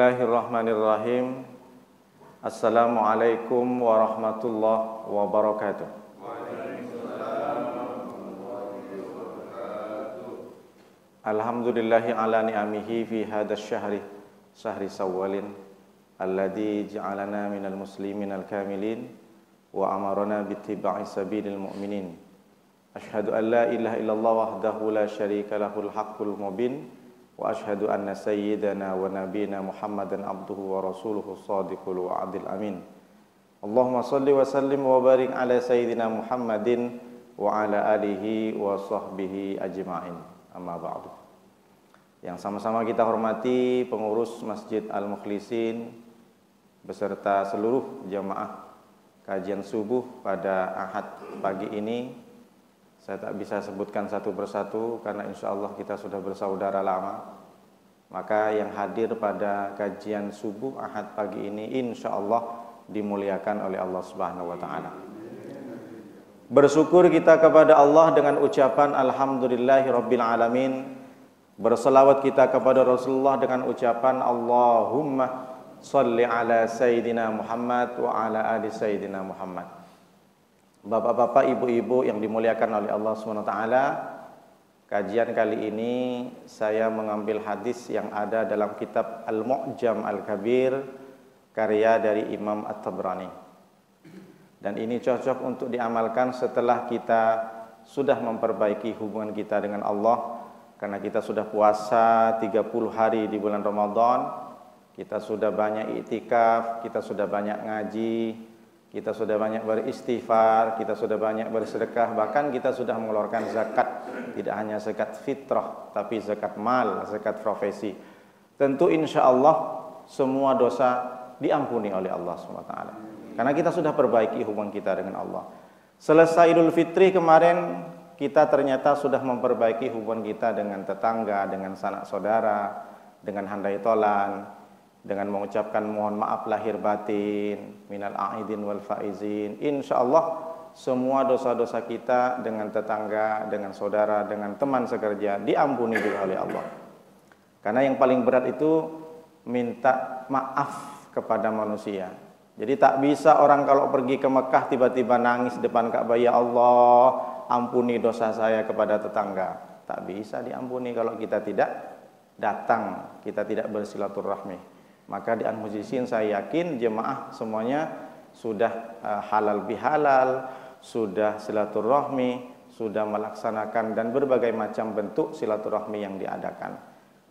Bismillahirrahmanirrahim. Assalamualaikum warahmatullahi wabarakatuh. Alhamdulillahi ala ni'amihi fi hadha syahri sawwalin alladhi ja'alana minal muslimin al-kamilin wa amarana bittiba'i sabilil mu'minin. Ashhadu an la ilaha illallah wahdahu la syarika lahul haqqul mubin wa ashhadu anna sayyidana wa nabiyana Muhammadan abduhu wa rasuluhu shadiqul wa'dil amin. Allahumma salli wa sallim wa barik ala sayyidina Muhammadin wa ala alihi wa sahbihi ajma'in. Amma ba'du. Yang sama-sama kita hormati pengurus Masjid Al-Mukhlisin beserta seluruh jamaah kajian subuh pada Ahad pagi ini. Saya tak bisa sebutkan satu persatu karena insya Allah kita sudah bersaudara lama. Maka yang hadir pada kajian subuh Ahad pagi ini insya Allah dimuliakan oleh Allah Subhanahu wa Ta'ala. Bersyukur kita kepada Allah dengan ucapan Alhamdulillahi Rabbil Alamin. Berselawat kita kepada Rasulullah dengan ucapan Allahumma salli ala Sayyidina Muhammad wa ala ali Sayyidina Muhammad. Bapak-bapak, ibu-ibu yang dimuliakan oleh Allah SWT, kajian kali ini saya mengambil hadis yang ada dalam kitab Al-Mu'jam Al-Kabir karya dari Imam At-Tabrani. Dan ini cocok untuk diamalkan setelah kita sudah memperbaiki hubungan kita dengan Allah. Karena kita sudah puasa 30 hari di bulan Ramadan, kita sudah banyak iktikaf, kita sudah banyak ngaji, kita sudah banyak beristighfar, kita sudah banyak bersedekah, bahkan kita sudah mengeluarkan zakat, tidak hanya zakat fitrah, tapi zakat mal, zakat profesi. Tentu insya Allah semua dosa diampuni oleh Allah SWT. Karena kita sudah perbaiki hubungan kita dengan Allah. Selesai Idul Fitri kemarin, kita ternyata sudah memperbaiki hubungan kita dengan tetangga, dengan sanak saudara, dengan handai tolan, dengan mengucapkan mohon maaf lahir batin, minal a'idin wal faizin. Insyaallah semua dosa-dosa kita dengan tetangga, dengan saudara, dengan teman sekerja diampuni juga oleh Allah. Karena yang paling berat itu minta maaf kepada manusia. Jadi tak bisa orang kalau pergi ke Mekah tiba-tiba nangis depan Ka'bah, ya Allah, ampuni dosa saya kepada tetangga. Tak bisa diampuni kalau kita tidak datang, kita tidak bersilaturahmi. Maka di Al-Mujizin saya yakin jemaah semuanya sudah halal bihalal, sudah silaturahmi, sudah melaksanakan dan berbagai macam bentuk silaturahmi yang diadakan.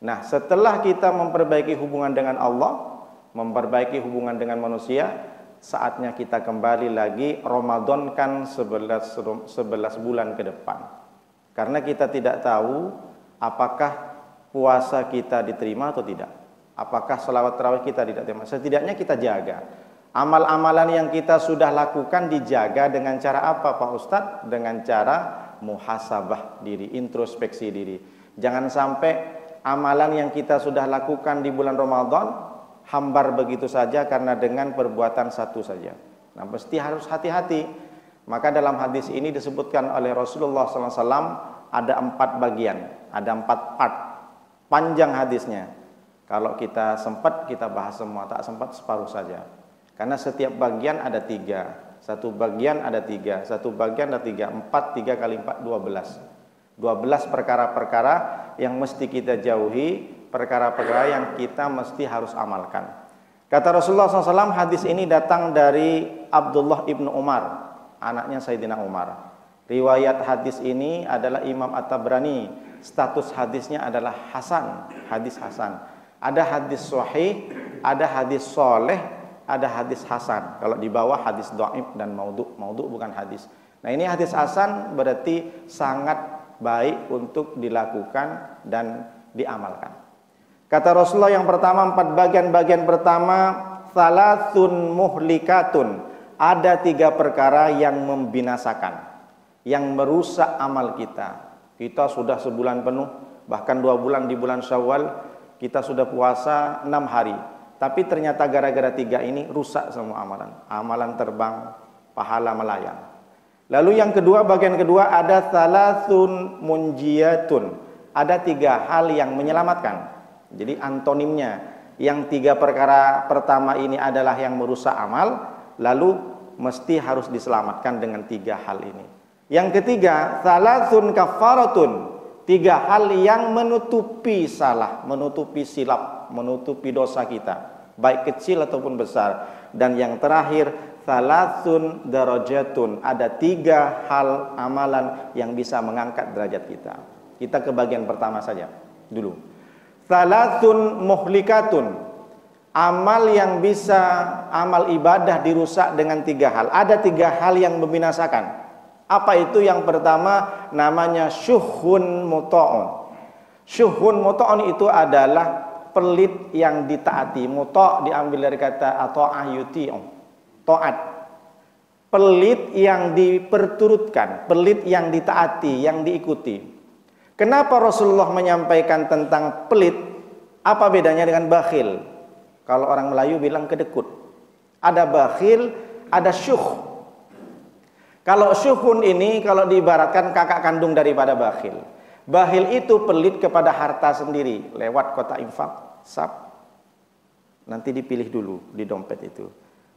Nah, setelah kita memperbaiki hubungan dengan Allah, memperbaiki hubungan dengan manusia, saatnya kita kembali lagi Ramadankan 11 bulan ke depan. Karena kita tidak tahu apakah puasa kita diterima atau tidak. Apakah selawat tarawih kita tidak terima? Setidaknya kita jaga. Amal-amalan yang kita sudah lakukan dijaga dengan cara apa Pak Ustadz? Dengan cara muhasabah diri, introspeksi diri. Jangan sampai amalan yang kita sudah lakukan di bulan Ramadan hambar begitu saja karena dengan perbuatan satu saja. Nah, mesti harus hati-hati. Maka dalam hadis ini disebutkan oleh Rasulullah SAW ada 4 bagian, ada 4 part. Panjang hadisnya. Kalau kita sempat kita bahas semua, tak sempat separuh saja. Karena setiap bagian ada 3. Satu bagian ada 3, satu bagian ada 3. 4, 3 kali 4, 12. 12 perkara-perkara yang mesti kita jauhi, perkara-perkara yang kita mesti harus amalkan. Kata Rasulullah SAW, hadis ini datang dari Abdullah ibnu Umar, anaknya Sayyidina Umar. Riwayat hadis ini adalah Imam At-Tabrani. Status hadisnya adalah Hasan, hadis Hasan. Ada hadis sahih, ada hadis soleh, ada hadis hasan. Kalau di bawah hadis dhaif dan maudhu. Maudhu bukan hadis. Nah, ini hadis hasan berarti sangat baik untuk dilakukan dan diamalkan. Kata Rasulullah yang pertama, 4 bagian pertama, salatsun muhlikatun. Ada 3 perkara yang membinasakan, yang merusak amal kita. Kita sudah sebulan penuh, bahkan 2 bulan di bulan Syawal, kita sudah puasa 6 hari. Tapi ternyata gara-gara 3 ini rusak semua amalan. Amalan terbang, pahala melayang. Lalu yang kedua, bagian kedua ada salasun munjiyatun. Ada 3 hal yang menyelamatkan. Jadi antonimnya Yang 3 perkara pertama ini adalah yang merusak amal, lalu mesti harus diselamatkan dengan 3 hal ini. Yang ketiga, salasun kafaratun, 3 hal yang menutupi salah, menutupi silap, menutupi dosa kita, baik kecil ataupun besar. Dan yang terakhir, salasun darajatun, ada 3 hal amalan yang bisa mengangkat derajat kita. Kita ke bagian pertama saja dulu. Salasun muhlikatun, amal yang bisa, amal ibadah dirusak dengan 3 hal. Ada 3 hal yang membinasakan. Apa itu? Yang pertama namanya syuhun muta'un. Syuhun muta'un itu adalah pelit yang ditaati. Muta' diambil dari kata ata'ah yuti'un, taat. Pelit yang diperturutkan, pelit yang ditaati, yang diikuti. Kenapa Rasulullah menyampaikan tentang pelit? Apa bedanya dengan bakhil? Kalau orang Melayu bilang kedekut. Ada bakhil, ada syuh. Kalau syuhun ini, kalau diibaratkan kakak kandung daripada bakhil. Bakhil itu pelit kepada harta sendiri, lewat kotak infak, sap. Nanti dipilih dulu di dompet itu.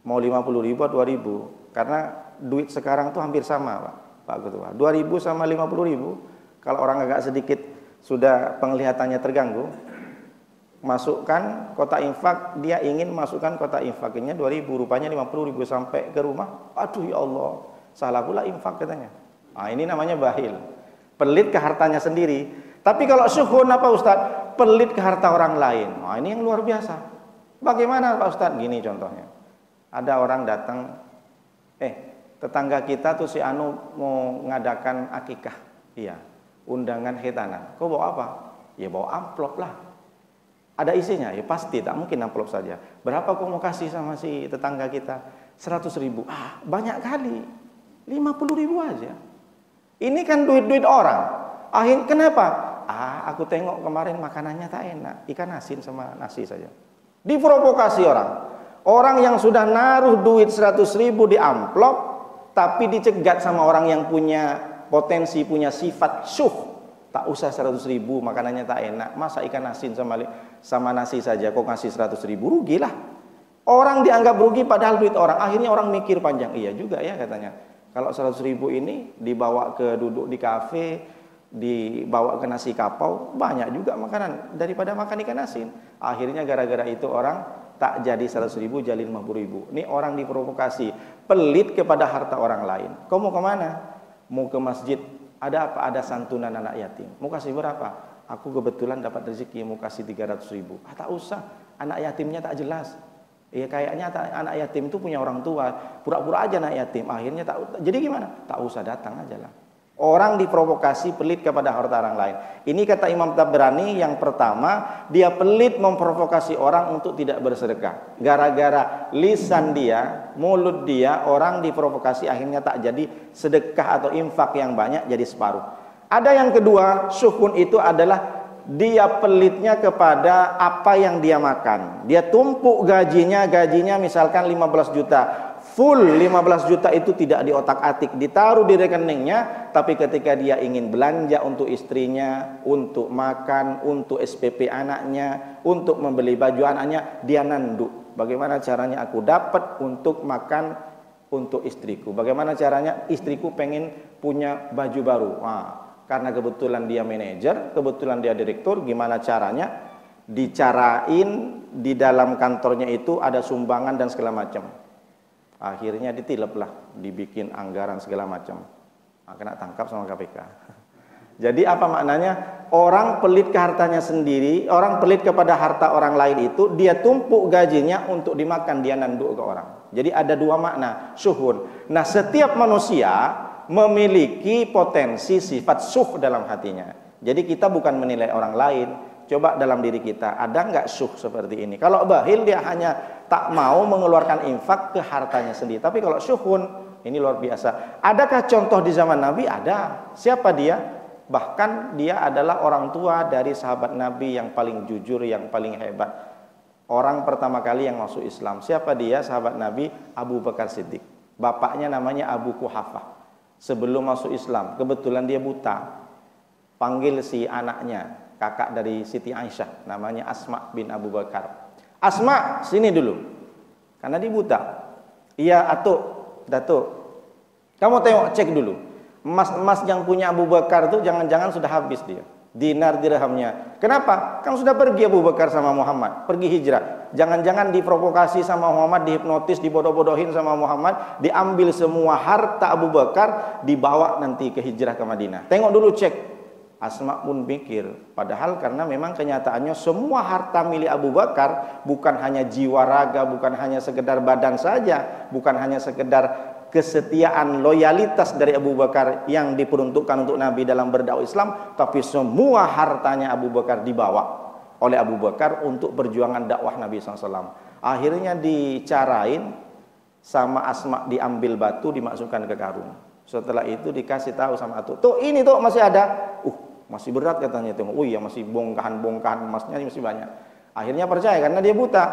Mau 50.000 atau 2.000. Karena duit sekarang tuh hampir sama, Pak Ketua. 2.000 sama 50.000. Kalau orang agak sedikit sudah penglihatannya terganggu, masukkan kotak infak, dia ingin masukkan kotak infaknya 2.000, rupanya 50.000 sampai ke rumah. Aduh ya Allah, salah pula infak katanya. Nah, ini namanya bakhil. Pelit ke hartanya sendiri. Tapi kalau syuhun apa Ustaz? Pelit ke harta orang lain. Nah, ini yang luar biasa. Bagaimana Pak Ustaz? Gini contohnya. Ada orang datang, tetangga kita tuh si Anu mau ngadakan akikah. Iya, undangan khitanan. Kau bawa apa? Ya bawa amplop lah. Ada isinya? Ya pasti, tak mungkin amplop saja. Berapa kau mau kasih sama si tetangga kita? 100.000. Ah, banyak kali. 50.000 aja. Ini kan duit-duit orang. Akhirnya kenapa? Aku tengok kemarin makanannya tak enak, ikan asin sama nasi saja. Diprovokasi orang. Orang yang sudah naruh duit 100.000 di amplop, tapi dicegat sama orang yang punya potensi, punya sifat syuh. Tak usah 100.000, makanannya tak enak. Masa ikan asin sama nasi saja kok ngasih 100.000, rugilah. Orang dianggap rugi padahal duit orang. Akhirnya orang mikir panjang. Iya juga ya katanya. Kalau 100.000 ini dibawa ke duduk di kafe, dibawa ke nasi kapau, banyak juga makanan daripada makan ikan asin. Akhirnya gara-gara itu orang tak jadi 100.000, jadi 50.000. Ini orang diprovokasi, pelit kepada harta orang lain. Kau mau kemana? Mau ke masjid. Ada apa? Ada santunan anak yatim. Mau kasih berapa? Aku kebetulan dapat rezeki, mau kasih 300.000. Tak usah, anak yatimnya tak jelas. Ya kayaknya anak yatim itu punya orang tua, pura-pura aja anak yatim. Akhirnya jadi gimana? Tak usah datang aja lah. Orang diprovokasi pelit kepada harta orang lain. Ini kata Imam Tabrani, yang pertama, dia pelit memprovokasi orang untuk tidak bersedekah. Gara-gara lisan dia, mulut dia, orang diprovokasi akhirnya tak jadi sedekah atau infak yang banyak, jadi separuh. Ada yang kedua, syuhun itu adalah dia pelitnya kepada apa yang dia makan. Dia tumpuk gajinya misalkan 15 juta. Full 15 juta itu tidak diotak-atik, ditaruh di rekeningnya, tapi ketika dia ingin belanja untuk istrinya, untuk makan, untuk SPP anaknya, untuk membeli baju anaknya, dia nanduk. Bagaimana caranya aku dapat untuk makan untuk istriku? Bagaimana caranya istriku pengen punya baju baru? Karena kebetulan dia manajer, kebetulan dia direktur, gimana caranya? Dicarain di dalam kantornya itu ada sumbangan dan segala macam. Akhirnya ditilep lah, dibikin anggaran segala macam. Kena tangkap sama KPK. Jadi apa maknanya? Orang pelit ke hartanya sendiri, orang pelit kepada harta orang lain itu, dia tumpuk gajinya untuk dimakan, dia nanduk ke orang. Jadi ada 2 makna, syuhun. Nah, setiap manusia memiliki potensi sifat syuh dalam hatinya. Jadi kita bukan menilai orang lain, coba dalam diri kita ada nggak syuh seperti ini. Kalau bakhil dia hanya tak mau mengeluarkan infak ke hartanya sendiri. Tapi kalau syuhun, ini luar biasa. Adakah contoh di zaman Nabi? Ada. Siapa dia? Bahkan dia adalah orang tua dari sahabat Nabi yang paling jujur, yang paling hebat. Orang pertama kali yang masuk Islam. Siapa dia? Sahabat Nabi Abu Bakar Siddiq. Bapaknya namanya Abu Quhafah. Sebelum masuk Islam, kebetulan dia buta. Panggil si anaknya, kakak dari Siti Aisyah, namanya Asma bin Abu Bakar. Asma, sini dulu. Karena dia buta. Iya, Atuk, Datuk. Kamu tengok, cek dulu. Emas-emas yang punya Abu Bakar itu jangan-jangan sudah habis dia. Dinar dirhamnya. Kenapa? Kan sudah pergi Abu Bakar sama Muhammad, pergi hijrah. Jangan-jangan diprovokasi sama Muhammad, dihipnotis, dibodoh-bodohin sama Muhammad, diambil semua harta Abu Bakar, dibawa nanti ke hijrah ke Madinah. Tengok dulu, cek. Asma pun pikir, padahal karena memang kenyataannya semua harta milik Abu Bakar bukan hanya jiwa raga, bukan hanya sekedar badan saja, bukan hanya sekedar kesetiaan, loyalitas dari Abu Bakar yang diperuntukkan untuk Nabi dalam berdakwah Islam, tapi semua hartanya Abu Bakar dibawa oleh Abu Bakar untuk perjuangan dakwah Nabi SAW. Akhirnya dicarain sama Asma, diambil batu, dimasukkan ke karung. Setelah itu dikasih tahu sama Atuk, tuh ini tuh masih ada. Masih berat katanya, tengok. Oh iya, masih bongkahan-bongkahan emasnya masih banyak. Akhirnya percaya karena dia buta.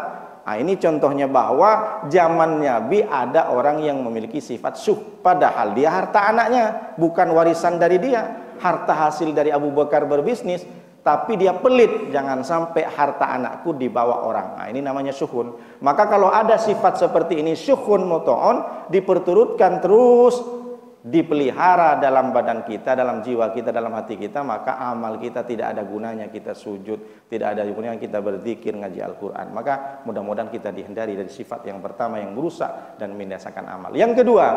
Nah, ini contohnya bahwa zaman Nabi ada orang yang memiliki sifat syuh, padahal dia harta anaknya, bukan warisan dari dia, harta hasil dari Abu Bakar berbisnis, tapi dia pelit, jangan sampai harta anakku dibawa orang. Nah, ini namanya syuhun. Maka kalau ada sifat seperti ini, syuhun muto'on, diperturutkan terus, dipelihara dalam badan kita, dalam jiwa kita, dalam hati kita, maka amal kita tidak ada gunanya kita sujud, tidak ada gunanya kita berzikir, ngaji Al-Quran. Maka mudah-mudahan kita dihindari dari sifat yang pertama yang merusak dan membinasakan amal. Yang kedua,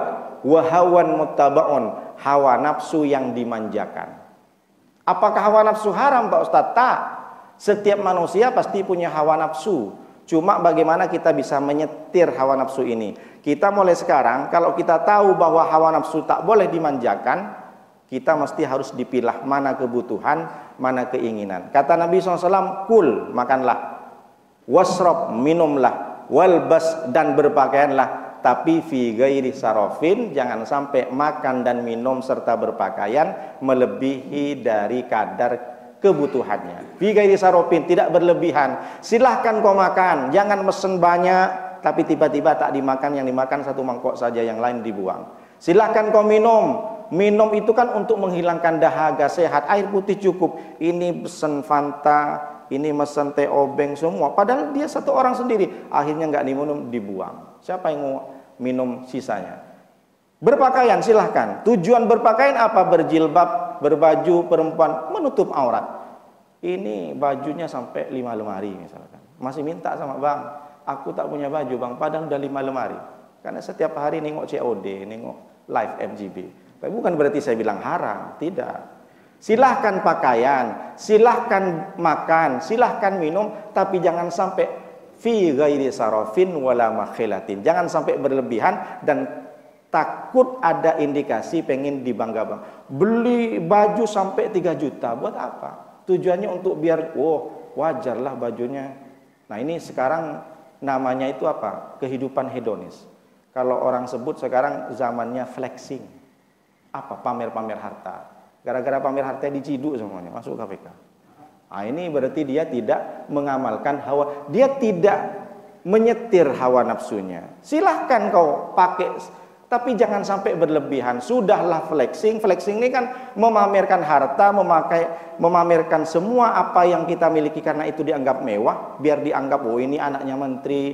wahawan muttabaun, hawa nafsu yang dimanjakan. Apakah hawa nafsu haram, Pak Ustadz? Tak. Setiap manusia pasti punya hawa nafsu. Cuma bagaimana kita bisa menyetir hawa nafsu ini? Kita mulai sekarang, kalau kita tahu bahwa hawa nafsu tak boleh dimanjakan, kita mesti harus dipilah mana kebutuhan, mana keinginan. Kata Nabi SAW, kul, makanlah, wasrob, minumlah, walbas, dan berpakaianlah, tapi fi ghairi sarofin, jangan sampai makan dan minum serta berpakaian melebihi dari kadar kebutuhannya. Fi ghairi sarofin, tidak berlebihan. Silahkan kau makan, jangan mesen banyak, tapi tiba-tiba tak dimakan, yang dimakan satu mangkok saja, yang lain dibuang. Silahkan kau minum. Minum itu kan untuk menghilangkan dahaga, sehat. Air putih cukup. Ini pesen Fanta, ini mesen teh obeng semua. Padahal dia satu orang sendiri. Akhirnya nggak diminum, dibuang. Siapa yang mau minum sisanya? Berpakaian silahkan. Tujuan berpakaian apa? Berjilbab, berbaju perempuan, menutup aurat. Ini bajunya sampai 5 lemari misalkan. Masih minta sama bang, aku tak punya baju bang, padahal udah 5 lemari. Karena setiap hari nengok COD, nengok live FGB. Tapi bukan berarti saya bilang haram, tidak. Silahkan pakaian, silahkan makan, silahkan minum, tapi jangan sampai fi ghairi sarafin wala makhilatin. Jangan sampai berlebihan dan takut ada indikasi pengen dibangga-bangga. Beli baju sampai 3 juta, buat apa? Tujuannya untuk biar, wajarlah bajunya. Nah ini sekarang namanya itu apa? Kehidupan hedonis. Kalau orang sebut sekarang zamannya flexing. Apa? Pamer-pamer harta. Gara-gara pamer harta diciduk semuanya, masuk KPK. Nah ini berarti dia tidak mengamalkan hawa, dia tidak menyetir hawa nafsunya. Silahkan kau pakai, tapi jangan sampai berlebihan. Sudahlah flexing. Flexing ini kan memamerkan harta, memamerkan semua apa yang kita miliki karena itu dianggap mewah, biar dianggap ini anaknya menteri,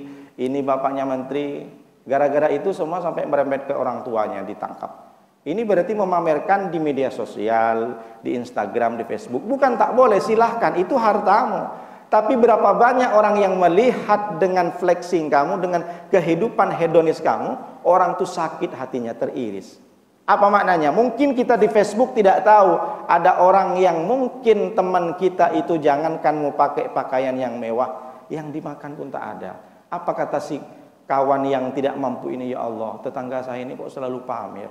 ini bapaknya menteri. Gara-gara itu semua sampai merembet ke orang tuanya, ditangkap. Ini berarti memamerkan di media sosial, di Instagram, di Facebook. Bukan tak boleh, silahkan, itu hartamu. Tapi berapa banyak orang yang melihat dengan flexing kamu, dengan kehidupan hedonis kamu, orang tuh sakit hatinya, teriris. Apa maknanya? Mungkin kita di Facebook tidak tahu, ada orang yang mungkin teman kita itu jangankan mau pakai pakaian yang mewah, yang dimakan pun tak ada. Apa kata si kawan yang tidak mampu ini, ya Allah, tetangga saya ini kok selalu pamer.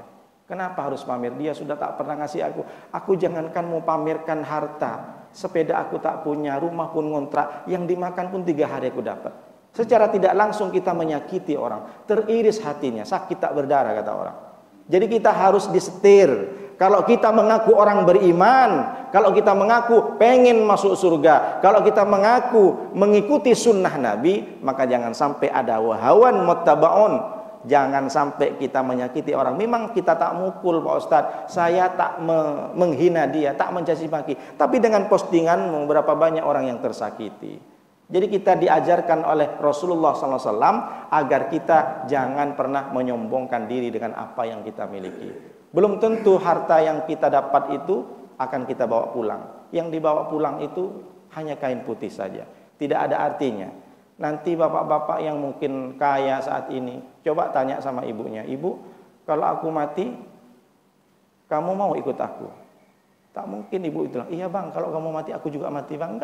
Kenapa harus pamer? Dia sudah tak pernah ngasih aku. Aku jangankan mau pamerkan harta, sepeda aku tak punya, rumah pun ngontrak, yang dimakan pun 3 hari aku dapat. Secara tidak langsung kita menyakiti orang, teriris hatinya, sakit tak berdarah kata orang. Jadi kita harus disetir. Kalau kita mengaku orang beriman, kalau kita mengaku pengen masuk surga, kalau kita mengaku mengikuti sunnah Nabi, maka jangan sampai ada wahawan muttabaun. Jangan sampai kita menyakiti orang. Memang kita tak mukul Pak Ustadz, saya tak menghina dia, tak mencaci maki. Tapi dengan postingan berapa banyak orang yang tersakiti. Jadi kita diajarkan oleh Rasulullah SAW agar kita jangan pernah menyombongkan diri dengan apa yang kita miliki. Belum tentu harta yang kita dapat itu akan kita bawa pulang. Yang dibawa pulang itu hanya kain putih saja, tidak ada artinya. Nanti bapak-bapak yang mungkin kaya saat ini, coba tanya sama ibunya, ibu, kalau aku mati, kamu mau ikut aku? Tak mungkin ibu itu, iya bang, kalau kamu mati aku juga mati bang.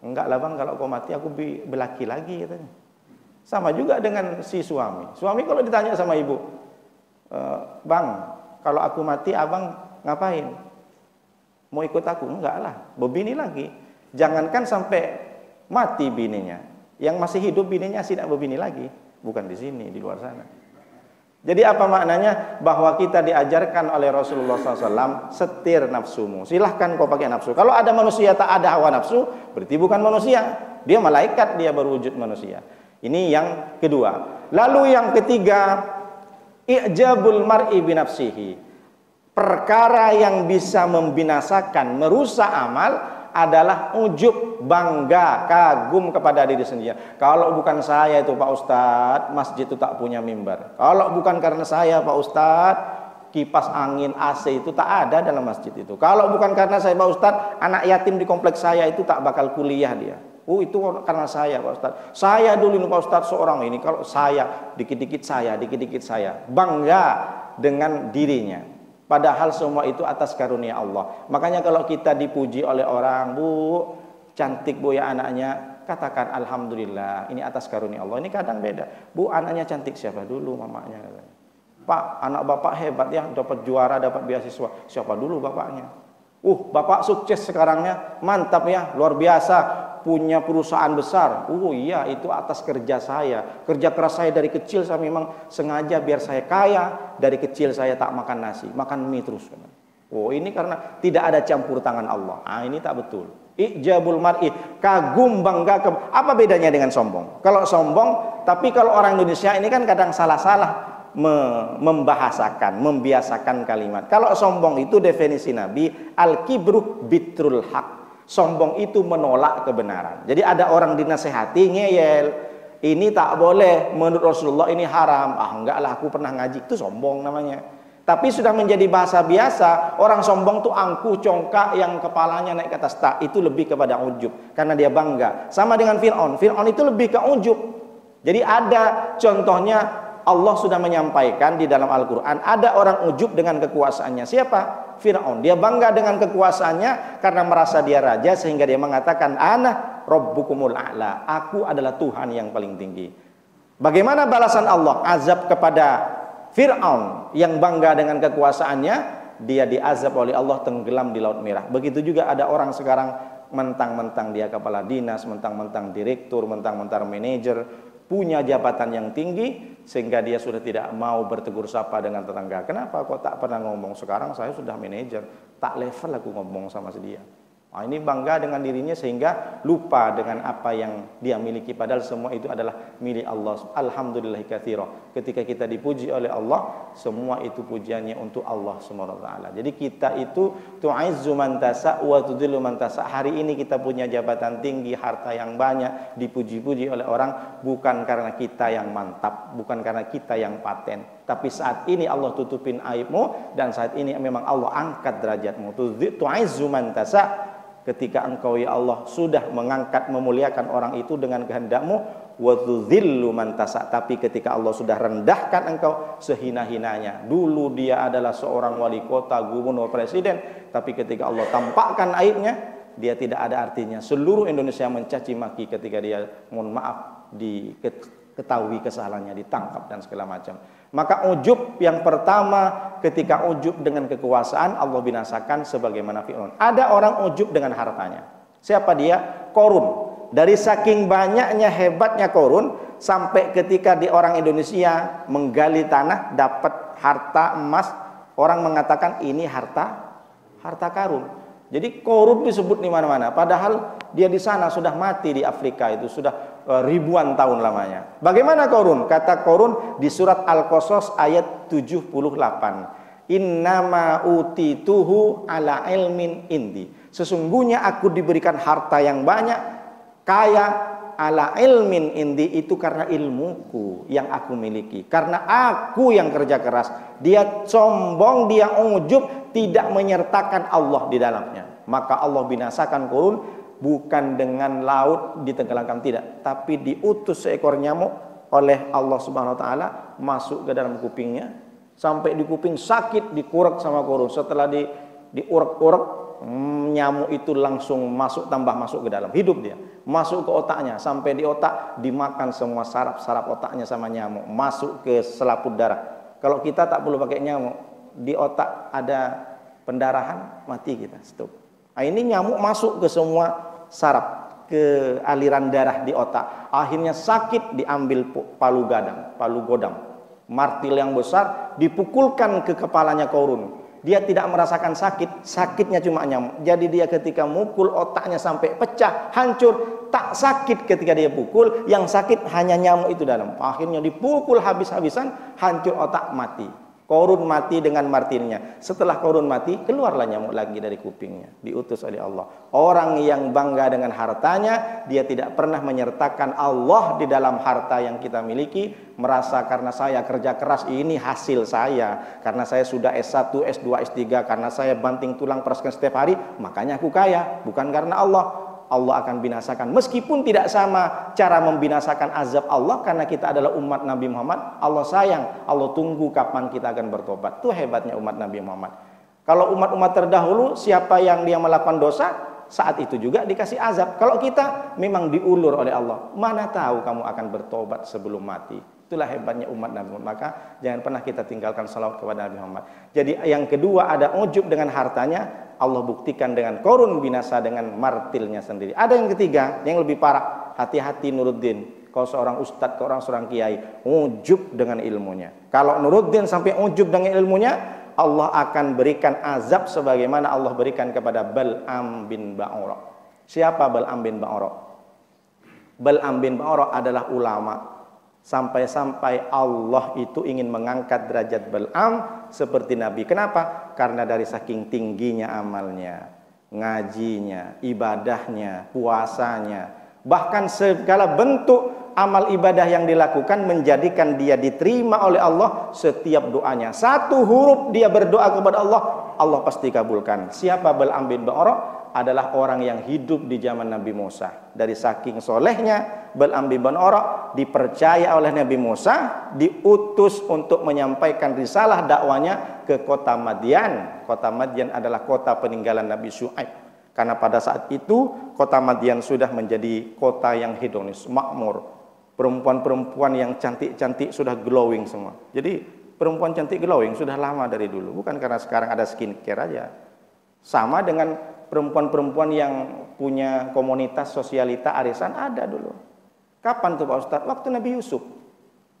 Enggak lah bang, kalau kau mati aku berlaki lagi katanya. Sama juga dengan si suami. Suami kalau ditanya sama ibu, bang, kalau aku mati abang ngapain? Mau ikut aku? Enggak lah, berbini lagi. Jangankan sampai mati bininya, yang masih hidup bininya tidak berbini lagi. Bukan di sini, di luar sana. Jadi apa maknanya? Bahwa kita diajarkan oleh Rasulullah SAW, setir nafsumu. Silahkan kau pakai nafsu. Kalau ada manusia tak ada hawa nafsu, berarti bukan manusia. Dia malaikat, dia berwujud manusia. Ini yang kedua. Lalu yang ketiga, i'jabul mar'i binafsihi. Perkara yang bisa membinasakan, merusak amal adalah ujub, bangga, kagum kepada diri sendiri. Kalau bukan saya itu Pak Ustadz, masjid itu tak punya mimbar. Kalau bukan karena saya Pak Ustadz, kipas angin AC itu tak ada dalam masjid itu. Kalau bukan karena saya Pak Ustadz, anak yatim di kompleks saya itu tak bakal kuliah dia. Oh itu karena saya Pak Ustadz. Saya dulu Pak Ustadz seorang ini, kalau saya, dikit-dikit saya. Bangga dengan dirinya. Padahal semua itu atas karunia Allah. Makanya kalau kita dipuji oleh orang, bu, cantik bu ya anaknya, katakan alhamdulillah, ini atas karunia Allah. Ini kadang beda. Bu, anaknya cantik siapa dulu mamanya katanya. Pak, anak bapak hebat ya, dapat juara, dapat beasiswa. Siapa dulu bapaknya? Bapak sukses sekarangnya, mantap ya, luar biasa. Punya perusahaan besar. Iya, itu atas kerja saya. Kerja keras saya dari kecil, saya memang sengaja biar saya kaya. Dari kecil saya tak makan nasi, makan mie terus. Ini karena tidak ada campur tangan Allah. Ini tak betul. Ijabul mar'i, kagum, bangga. Apa bedanya dengan sombong? Kalau sombong, tapi kalau orang Indonesia ini kan kadang salah-salah membahasakan, membiasakan kalimat. Kalau sombong itu definisi Nabi, al-kibru bitrul haq. Sombong itu menolak kebenaran. Jadi ada orang dinasehati ngeyel, ini tak boleh, menurut Rasulullah ini haram. Enggak lah, aku pernah ngaji. Itu sombong namanya. Tapi sudah menjadi bahasa biasa. Orang sombong tuh angkuh, congkak, yang kepalanya naik ke atas. Tak, itu lebih kepada ujub, karena dia bangga. Sama dengan Fir'aun. Fir'aun itu lebih ke ujub. Jadi ada contohnya, Allah sudah menyampaikan di dalam Al-Quran, ada orang ujub dengan kekuasaannya. Siapa? Fir'aun. Dia bangga dengan kekuasaannya karena merasa dia raja, sehingga dia mengatakan, ana rabbukumul a'la, aku adalah Tuhan yang paling tinggi. Bagaimana balasan Allah? Azab kepada Fir'aun yang bangga dengan kekuasaannya, dia diazab oleh Allah, tenggelam di Laut Merah. Begitu juga ada orang sekarang, mentang-mentang dia kepala dinas, mentang-mentang direktur, mentang-mentang manajer, punya jabatan yang tinggi, sehingga dia sudah tidak mau bertegur sapa dengan tetangga. Kenapa kok tak pernah ngomong? Sekarang saya sudah manajer, tak level aku ngomong sama dia. Ini bangga dengan dirinya sehingga lupa dengan apa yang dia miliki, padahal semua itu adalah milik Allah. Alhamdulillah katsira. Ketika kita dipuji oleh Allah, semua itu pujiannya untuk Allah Subhanahu wa taala. Jadi kita itu tu'izzu man tasa' wa tudhillu man tasa'. Hari ini kita punya jabatan tinggi, harta yang banyak, dipuji-puji oleh orang bukan karena kita yang mantap, bukan karena kita yang paten. Tapi saat ini Allah tutupin aibmu, dan saat ini memang Allah angkat derajatmu. Tu'izzu man tasa'. Ketika engkau ya Allah sudah mengangkat, memuliakan orang itu dengan kehendakmu, wa tudzillu man tasa'. Tapi ketika Allah sudah rendahkan engkau sehina-hinanya. Dulu dia adalah seorang wali kota, gubernur, presiden, tapi ketika Allah tampakkan aibnya, dia tidak ada artinya. Seluruh Indonesia mencaci maki ketika dia mohon maaf, diketahui kesalahannya, ditangkap dan segala macam. Maka ujub yang pertama, ketika ujub dengan kekuasaan, Allah binasakan sebagaimana Fir'aun. Ada orang ujub dengan hartanya. Siapa dia? Korun. Dari saking banyaknya, hebatnya Korun, sampai ketika di orang Indonesia menggali tanah, dapat harta emas, orang mengatakan ini harta karun. Jadi Korun disebut di mana-mana, padahal dia di sana sudah mati di Afrika, itu sudah ribuan tahun lamanya. Bagaimana Korun? Kata Korun di surat Al-Qasas ayat 78. Innama utituhu ala ilmin indi. Sesungguhnya aku diberikan harta yang banyak, kaya, ala ilmin indi, itu karena ilmuku yang aku miliki, karena aku yang kerja keras. Dia sombong, dia ujub, tidak menyertakan Allah di dalamnya. Maka Allah binasakan Qarun bukan dengan laut ditenggelamkan, tidak, tapi diutus seekor nyamuk oleh Allah Subhanahu wa taala masuk ke dalam kupingnya, sampai di kuping sakit, dikurek sama Qarun. Setelah diurek-urek, nyamuk itu langsung tambah masuk ke dalam hidup dia, masuk ke otaknya, sampai di otak dimakan semua saraf-saraf otaknya sama nyamuk, masuk ke selaput darah. Kalau kita tak perlu pakai nyamuk, di otak ada pendarahan, mati kita, stop. Nah, ini nyamuk masuk ke semua saraf, ke aliran darah di otak, akhirnya sakit, diambil palu godam, martil yang besar, dipukulkan ke kepalanya Qarun. Dia tidak merasakan sakit, sakitnya cuma nyamuk. Jadi dia ketika mukul, otaknya sampai pecah, hancur, tak sakit ketika dia pukul, yang sakit hanya nyamuk itu dalam. Akhirnya dipukul habis-habisan, hancur otak, mati. Qarun mati dengan martilnya. Setelah Qarun mati, keluarlah nyamuk lagi dari kupingnya, diutus oleh Allah. Orang yang bangga dengan hartanya, dia tidak pernah menyertakan Allah di dalam harta yang kita miliki, merasa karena saya kerja keras ini hasil saya, karena saya sudah S1, S2, S3, karena saya banting tulang peraskan setiap hari, makanya aku kaya. Bukan karena Allah. Allah akan binasakan, meskipun tidak sama cara membinasakan azab Allah, karena kita adalah umat Nabi Muhammad. Allah sayang, Allah tunggu kapan kita akan bertobat. Itu hebatnya umat Nabi Muhammad. Kalau umat-umat terdahulu, siapa yang dia melakukan dosa, saat itu juga dikasih azab. Kalau kita memang diulur oleh Allah, mana tahu kamu akan bertobat sebelum mati. Itulah hebatnya umat Nabi Muhammad. Maka jangan pernah kita tinggalkan salawat kepada Nabi Muhammad. Jadi yang kedua, ada ujub dengan hartanya, Allah buktikan dengan Qarun binasa dengan martilnya sendiri. Ada yang ketiga, yang lebih parah. Hati-hati Nuruddin, kau seorang ustadz, kau seorang kiai, ujub dengan ilmunya. Kalau Nuruddin sampai ujub dengan ilmunya, Allah akan berikan azab sebagaimana Allah berikan kepada Bal'am bin Ba'ura. Siapa Bal'am bin Ba'ura? Bal'am bin Ba'ura adalah ulama. Sampai-sampai Allah itu ingin mengangkat derajat Bal'am seperti Nabi. Kenapa? Karena dari saking tingginya amalnya, ngajinya, ibadahnya, puasanya, bahkan segala bentuk amal ibadah yang dilakukan menjadikan dia diterima oleh Allah setiap doanya. Satu huruf dia berdoa kepada Allah, Allah pasti kabulkan. Siapa Bal'am bin Ba'ura? Adalah orang yang hidup di zaman Nabi Musa. Dari saking solehnya, Bal'am bin Ba'ura dipercaya oleh Nabi Musa, diutus untuk menyampaikan risalah dakwanya ke kota Madian. Kota Madian adalah kota peninggalan Nabi Syuaib. Karena pada saat itu kota Madian sudah menjadi kota yang hedonis, makmur. Perempuan-perempuan yang cantik-cantik sudah glowing semua. Jadi perempuan cantik glowing sudah lama dari dulu, bukan karena sekarang ada skincare aja. Sama dengan perempuan-perempuan yang punya komunitas sosialita arisan ada dulu. Kapan tuh Pak Ustadz? Waktu Nabi Yusuf.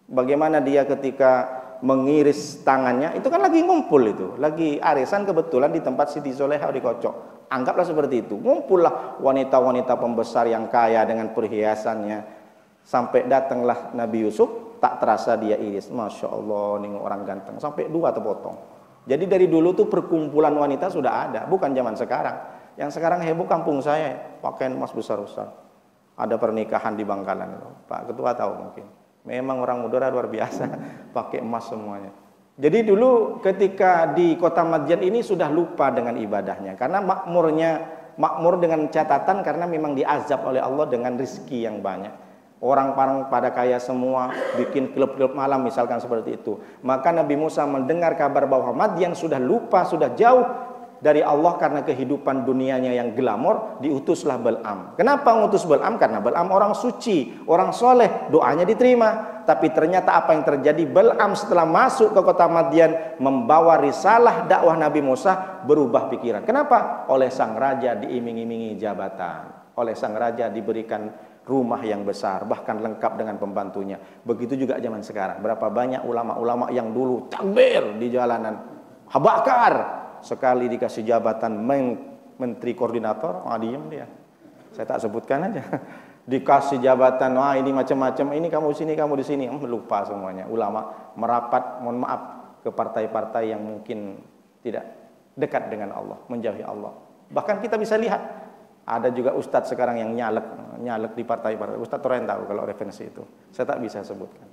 Bagaimana dia ketika mengiris tangannya, itu kan lagi ngumpul itu, lagi arisan kebetulan di tempat Siti Zoleha di Kocok. Anggaplah seperti itu. Ngumpullah wanita-wanita pembesar yang kaya dengan perhiasannya. Sampai datanglah Nabi Yusuf, tak terasa dia iris. Masya Allah, nengok orang ganteng. Sampai 2 terpotong. Jadi dari dulu tuh perkumpulan wanita sudah ada, bukan zaman sekarang. Yang sekarang heboh kampung saya, pakaian emas besar-besar. Ada pernikahan di Bangkalan, Pak Ketua tahu mungkin. Memang orang Madura luar biasa, pakai emas semuanya. Jadi dulu ketika di kota Madian ini sudah lupa dengan ibadahnya, karena makmur dengan catatan karena memang diazab oleh Allah dengan rizki yang banyak. Orang-orang pada kaya semua, bikin klub-klub malam misalkan seperti itu. Maka Nabi Musa mendengar kabar bahwa Madian sudah lupa, sudah jauh dari Allah karena kehidupan dunianya yang glamor, diutuslah Bal'am. Kenapa mengutus Bal'am? Karena Bal'am orang suci, orang soleh, doanya diterima. Tapi ternyata apa yang terjadi, Bal'am setelah masuk ke kota Madian membawa risalah dakwah Nabi Musa, berubah pikiran. Kenapa? Oleh sang raja diiming-imingi jabatan, oleh sang raja diberikan rumah yang besar, bahkan lengkap dengan pembantunya. Begitu juga zaman sekarang. Berapa banyak ulama-ulama yang dulu takbir di jalanan, habakar, sekali dikasih jabatan menteri koordinator, diem dia. Saya tak sebutkan aja. Dikasih jabatan, ini macam-macam, ini kamu sini, kamu di sini, lupa semuanya. Ulama merapat, mohon maaf, ke partai-partai yang mungkin tidak dekat dengan Allah, menjauhi Allah. Bahkan kita bisa lihat Ada juga ustadz sekarang yang nyalek di partai-partai. Ustadz Toren tahu kalau referensi itu. Saya tak bisa sebutkan.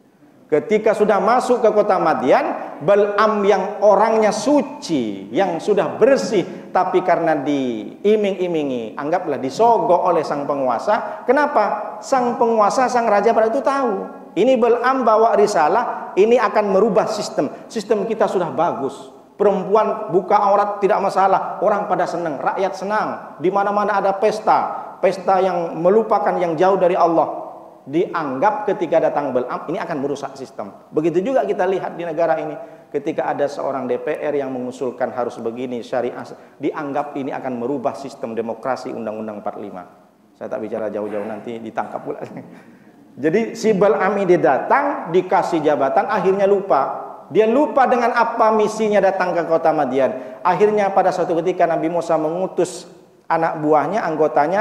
Ketika sudah masuk ke kota Madian, Bal'am yang orangnya suci, yang sudah bersih, tapi karena diiming-imingi, anggaplah disogok oleh sang penguasa. Kenapa? Sang penguasa, sang raja pada itu tahu. Ini Bal'am bawa risalah, ini akan merubah sistem. Sistem kita sudah bagus. Perempuan buka aurat tidak masalah, orang pada senang, rakyat senang. Di mana-mana ada pesta, pesta yang melupakan yang jauh dari Allah. Dianggap ketika datang Bal'am ini akan merusak sistem. Begitu juga kita lihat di negara ini, ketika ada seorang DPR yang mengusulkan harus begini syariah, dianggap ini akan merubah sistem demokrasi Undang-Undang 45. Saya tak bicara jauh-jauh, nanti ditangkap pula. Jadi si Bal'am ini datang, dikasih jabatan, akhirnya lupa. Dia lupa dengan apa misinya datang ke kota Madian. Akhirnya pada suatu ketika Nabi Musa mengutus anak buahnya, anggotanya,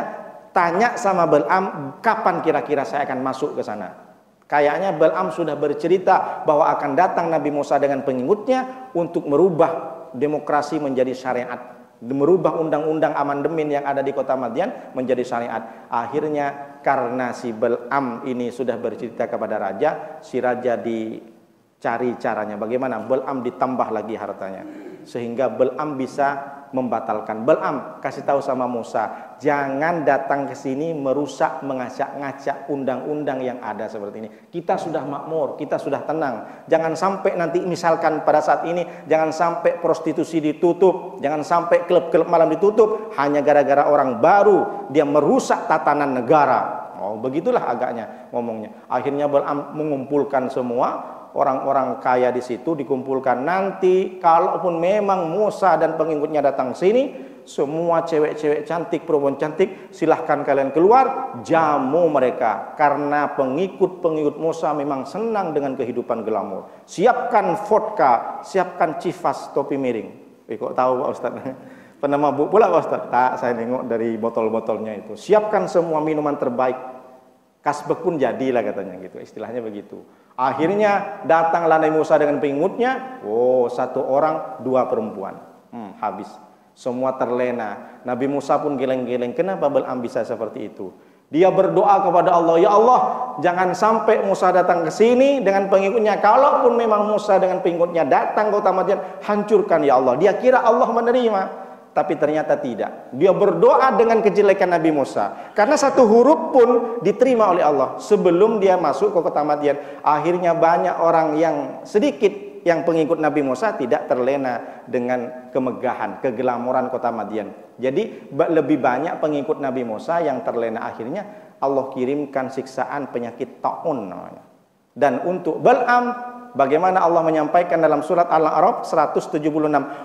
tanya sama Bal'am, kapan kira-kira saya akan masuk ke sana. Kayaknya Bal'am sudah bercerita bahwa akan datang Nabi Musa dengan pengikutnya untuk merubah demokrasi menjadi syariat, merubah undang-undang amandemen yang ada di kota Madian menjadi syariat. Akhirnya karena si Bal'am ini sudah bercerita kepada raja, si raja cari caranya bagaimana Bal'am ditambah lagi hartanya, sehingga Bal'am bisa membatalkan. Bal'am kasih tahu sama Musa, jangan datang ke sini merusak, mengacak-ngacak undang-undang yang ada seperti ini. Kita sudah makmur, kita sudah tenang. Jangan sampai nanti misalkan pada saat ini, jangan sampai prostitusi ditutup, jangan sampai klub-klub malam ditutup hanya gara-gara orang baru dia merusak tatanan negara. Oh, begitulah agaknya ngomongnya. Akhirnya Bal'am mengumpulkan semua orang-orang kaya di situ, dikumpulkan. Nanti kalaupun memang Musa dan pengikutnya datang sini, semua cewek-cewek cantik, perempuan cantik, silahkan kalian keluar, jamu mereka. Karena pengikut-pengikut Musa memang senang dengan kehidupan glamor. Siapkan vodka, siapkan cifas, topi miring. Kok tahu Pak Ustaz? Pernah mabuk pula Pak Ustaz? Tak, saya nengok dari botol-botolnya itu. Siapkan semua minuman terbaik. Kasbek pun jadilah katanya gitu, istilahnya begitu. Akhirnya datanglah Nabi Musa dengan pengikutnya. Oh, satu orang, dua perempuan. Habis. Semua terlena. Nabi Musa pun geleng-geleng. Kenapa Bal'am bisa seperti itu? Dia berdoa kepada Allah, ya Allah, jangan sampai Musa datang ke sini dengan pengikutnya. Kalaupun memang Musa dengan pengikutnya datang ke kota Madian, hancurkan ya Allah. Dia kira Allah menerima. Tapi ternyata tidak. Dia berdoa dengan kejelekan Nabi Musa. Karena satu huruf pun diterima oleh Allah. Sebelum dia masuk ke kota Madian, akhirnya banyak orang yang sedikit yang pengikut Nabi Musa tidak terlena dengan kemegahan, keglamoran kota Madian. Jadi lebih banyak pengikut Nabi Musa yang terlena. Akhirnya Allah kirimkan siksaan penyakit ta'un namanya. Dan untuk Bal'am, bagaimana Allah menyampaikan dalam surat Al-A'raf 176,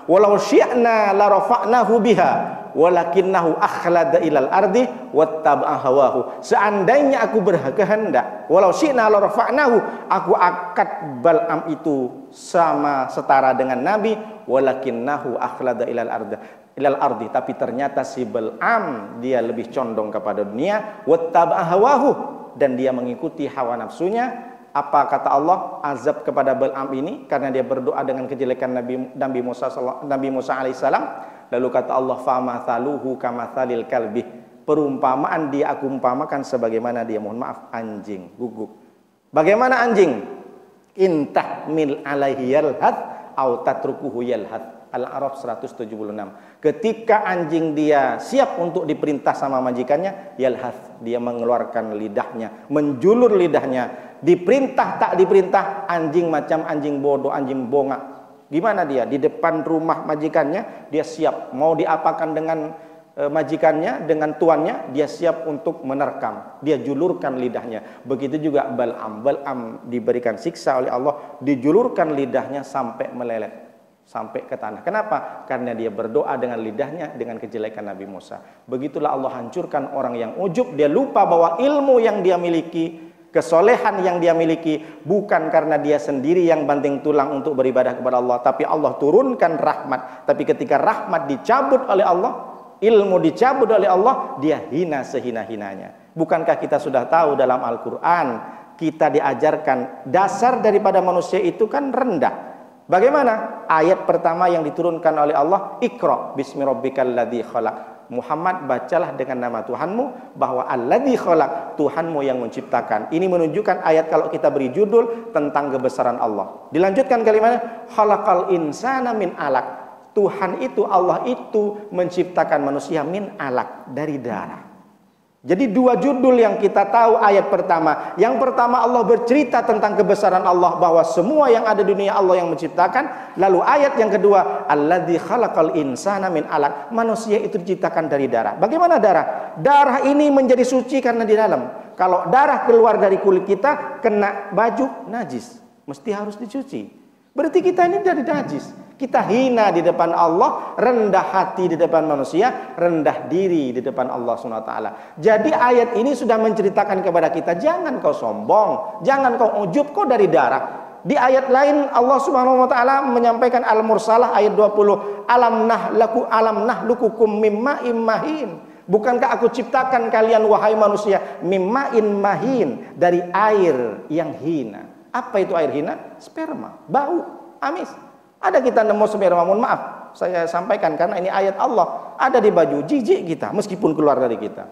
walau syi'na la rafa'nahu biha walakinnahu akhlada ilal ardi wattaba'a hawahu. Seandainya aku berkehendak, walau syi'na la rafa'nahu, aku angkat Bal'am itu sama setara dengan Nabi, walakinnahu akhlada ilal ardi, tapi ternyata si Bal'am dia lebih condong kepada dunia, wattaba'a hawahu, dan dia mengikuti hawa nafsunya. Apa kata Allah? Azab kepada Bal'am ini karena dia berdoa dengan kejelekan Nabi Musa alaihissalam. Lalu kata Allah, famathaluhu kamathalil kalbi, perumpamaan dia aku umpamakan sebagaimana dia, mohon maaf, anjing guguk. Bagaimana anjing? Intahmil alaihi yalhath au tatrukuhu yalhath. Al-A'raf 176. Ketika anjing dia siap untuk diperintah sama majikannya, yalhath, dia mengeluarkan lidahnya, menjulur lidahnya. Diperintah tak diperintah, anjing macam anjing bodoh, anjing bongak. Gimana dia? Di depan rumah majikannya, dia siap. Mau diapakan dengan majikannya, dengan tuannya, dia siap untuk menerkam. Dia julurkan lidahnya. Begitu juga Bal'am. Bal'am diberikan siksa oleh Allah, dijulurkan lidahnya sampai melelet, sampai ke tanah. Kenapa? Karena dia berdoa dengan lidahnya dengan kejelekan Nabi Musa. Begitulah Allah hancurkan orang yang ujub. Dia lupa bahwa ilmu yang dia miliki, kesolehan yang dia miliki, bukan karena dia sendiri yang banting tulang untuk beribadah kepada Allah, tapi Allah turunkan rahmat. Tapi ketika rahmat dicabut oleh Allah, ilmu dicabut oleh Allah, dia hina sehina-hinanya. Bukankah kita sudah tahu dalam Al-Quran, kita diajarkan dasar daripada manusia itu kan rendah. Bagaimana? Ayat pertama yang diturunkan oleh Allah, Iqra bismi rabbikal ladzi khalaq. Muhammad, bacalah dengan nama Tuhanmu, bahwa alladzi khalaq, Tuhanmu yang menciptakan. Ini menunjukkan ayat kalau kita beri judul tentang kebesaran Allah. Dilanjutkan kalimatnya, khalaqal insana min alaq. Tuhan itu, Allah itu menciptakan manusia min alaq, dari darah. Jadi dua judul yang kita tahu ayat pertama. Yang pertama Allah bercerita tentang kebesaran Allah, bahwa semua yang ada di dunia Allah yang menciptakan. Lalu ayat yang kedua, alladzi khalaqal insana min alaq. Manusia itu diciptakan dari darah. Bagaimana darah? Darah ini menjadi suci karena di dalam. Kalau darah keluar dari kulit kita, kena baju, najis. Mesti harus dicuci. Berarti kita ini dari najis. Kita hina di depan Allah, rendah hati di depan manusia, rendah diri di depan Allah SWT. Jadi ayat ini sudah menceritakan kepada kita, jangan kau sombong, jangan kau ujub, kau dari darah. Di ayat lain Allah Subhanahu wa taala menyampaikan Al-Mursalah ayat 20, alam nahlukukum mimma'in mahin. Bukankah aku ciptakan kalian wahai manusia mimma'in mahin, dari air yang hina. Apa itu air hina? Sperma, bau, amis. Ada kita nemu sperma, mohon maaf saya sampaikan karena ini ayat Allah, ada di baju, jijik kita meskipun keluar dari kita.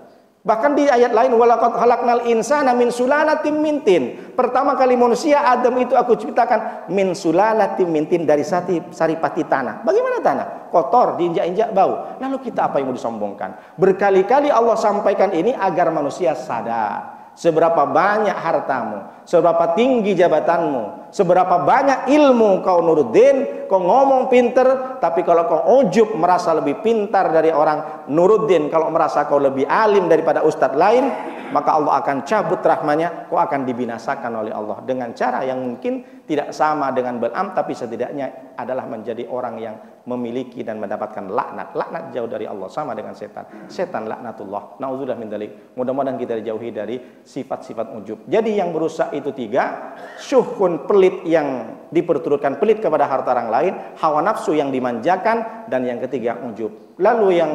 Bahkan di ayat lain, walaqad khalaqnal insana min sulalatin min tin. Pertama kali manusia Adam itu aku ciptakan min sulalatin min tin, dari saripati tanah. Bagaimana tanah? Kotor, diinjak-injak bau. Lalu kita apa yang mau disombongkan? Berkali-kali Allah sampaikan ini agar manusia sadar. Seberapa banyak hartamu, seberapa tinggi jabatanmu, seberapa banyak ilmu kau nuruddin, kau ngomong pinter, tapi kalau kau ujub merasa lebih pintar dari orang nuruddin, kalau merasa kau lebih alim daripada ustadz lain, maka Allah akan cabut rahmanya, kau akan dibinasakan oleh Allah dengan cara yang mungkin tidak sama dengan Bal'am, tapi setidaknya adalah menjadi orang yang memiliki dan mendapatkan laknat. Laknat jauh dari Allah, sama dengan setan. Setan laknatullah. Nauzubillah min dzalik. Mudah-mudahan kita dijauhi dari sifat-sifat ujub. Jadi yang berusak itu tiga: syuhun, pelit yang diperturutkan, pelit kepada harta orang lain; hawa nafsu yang dimanjakan; dan yang ketiga ujub. Lalu yang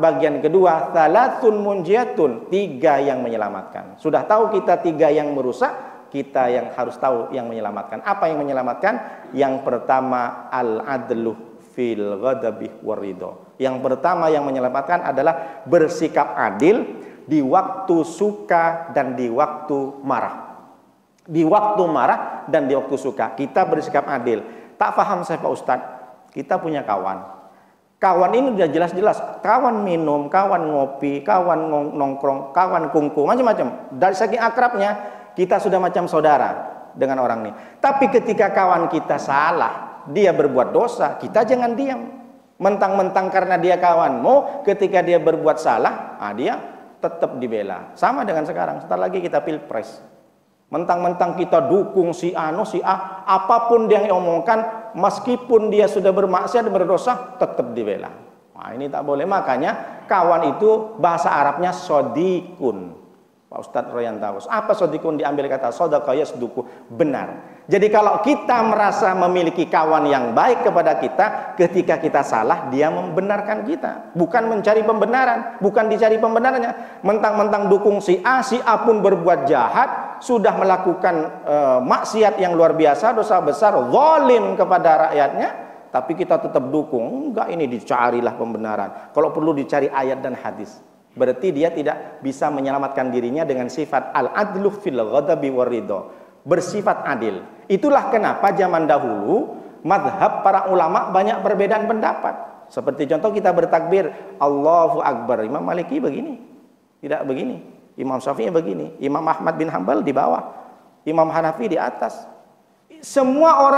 bagian kedua, thalathun munjiatun, tiga yang menyelamatkan. Sudah tahu kita tiga yang merusak, kita yang harus tahu yang menyelamatkan. Apa yang menyelamatkan? Yang pertama, al-adlu fil ghadabi waridho. Yang pertama yang menyelamatkan adalah bersikap adil di waktu suka dan di waktu marah. Di waktu marah dan di waktu suka kita bersikap adil. Tak paham saya Pak Ustadz, kita punya kawan. Kawan ini sudah jelas-jelas, kawan minum, kawan ngopi, kawan nongkrong, kawan kungku, macam-macam. Dari saking akrabnya, kita sudah macam saudara dengan orang ini. Tapi ketika kawan kita salah, dia berbuat dosa, kita jangan diam. Mentang-mentang karena dia kawanmu, ketika dia berbuat salah, dia tetap dibela. Sama dengan sekarang, sebentar lagi kita pilpres. Mentang-mentang kita dukung si A, apapun dia yang omongkan, meskipun dia sudah bermaksiat dan berdosa, tetap dibela. Nah, ini tak boleh. Makanya kawan itu bahasa Arabnya sodikun. Pak Ustadz Royantaus, apa sodikun? Diambil kata sodaka yasduku, benar. Jadi kalau kita merasa memiliki kawan yang baik kepada kita, ketika kita salah, dia membenarkan kita. Bukan mencari pembenaran, bukan dicari pembenarannya. Mentang-mentang dukung si A pun berbuat jahat, sudah melakukan maksiat yang luar biasa, dosa besar, zalim kepada rakyatnya, tapi kita tetap dukung. Enggak, ini dicarilah pembenaran. Kalau perlu dicari ayat dan hadis. Berarti dia tidak bisa menyelamatkan dirinya dengan sifat al-adlu fil ghadabi waridho, bersifat adil. Itulah kenapa zaman dahulu mazhab para ulama banyak perbedaan pendapat. Seperti contoh kita bertakbir Allahu Akbar, Imam Maliki begini, tidak begini. Imam Syafi'i begini, Imam Ahmad bin Hanbal di bawah, Imam Hanafi di atas. Semua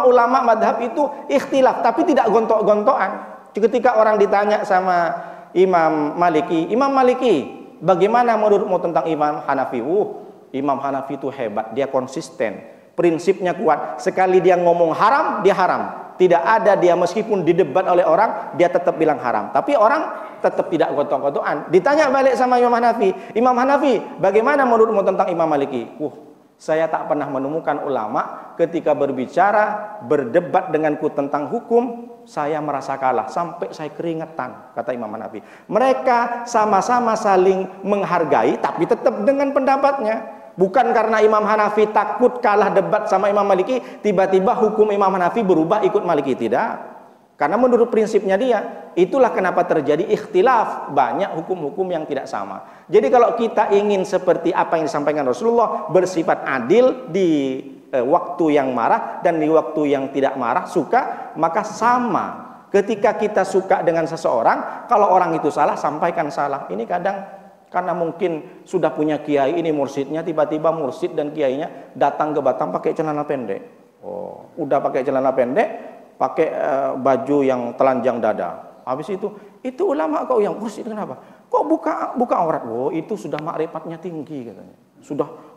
ulama madhab itu ikhtilaf, tapi tidak gontok-gontokan. Ketika orang ditanya sama Imam Maliki, bagaimana menurutmu tentang Imam Hanafi? Imam Hanafi itu hebat, dia konsisten, prinsipnya kuat. Sekali dia ngomong haram, dia haram. Tidak ada dia meskipun didebat oleh orang, dia tetap bilang haram. Tapi orang tetap tidak gontok-gontokan. Ditanya balik sama Imam Hanafi, bagaimana menurutmu tentang Imam Maliki? Saya tak pernah menemukan ulama ketika berbicara, berdebat denganku tentang hukum, saya merasa kalah sampai saya keringetan, kata Imam Hanafi. Mereka sama-sama saling menghargai, tapi tetap dengan pendapatnya. Bukan karena Imam Hanafi takut kalah debat sama Imam Maliki, tiba-tiba hukum Imam Hanafi berubah ikut Maliki. Tidak. Karena menurut prinsipnya dia, itulah kenapa terjadi ikhtilaf, banyak hukum-hukum yang tidak sama. Jadi kalau kita ingin seperti apa yang disampaikan Rasulullah, bersifat adil di waktu yang marah dan di waktu yang tidak marah, suka, maka sama. Ketika kita suka dengan seseorang, kalau orang itu salah, sampaikan salah. Ini kadang karena mungkin sudah punya kiai, ini mursyidnya, tiba-tiba mursyid dan kiainya datang ke Batam pakai celana pendek. Oh, udah pakai celana pendek, pakai baju yang telanjang dada. Habis itu ulama kau yang mursyid, kenapa? Kok buka aurat? Oh, itu sudah makrifatnya tinggi katanya.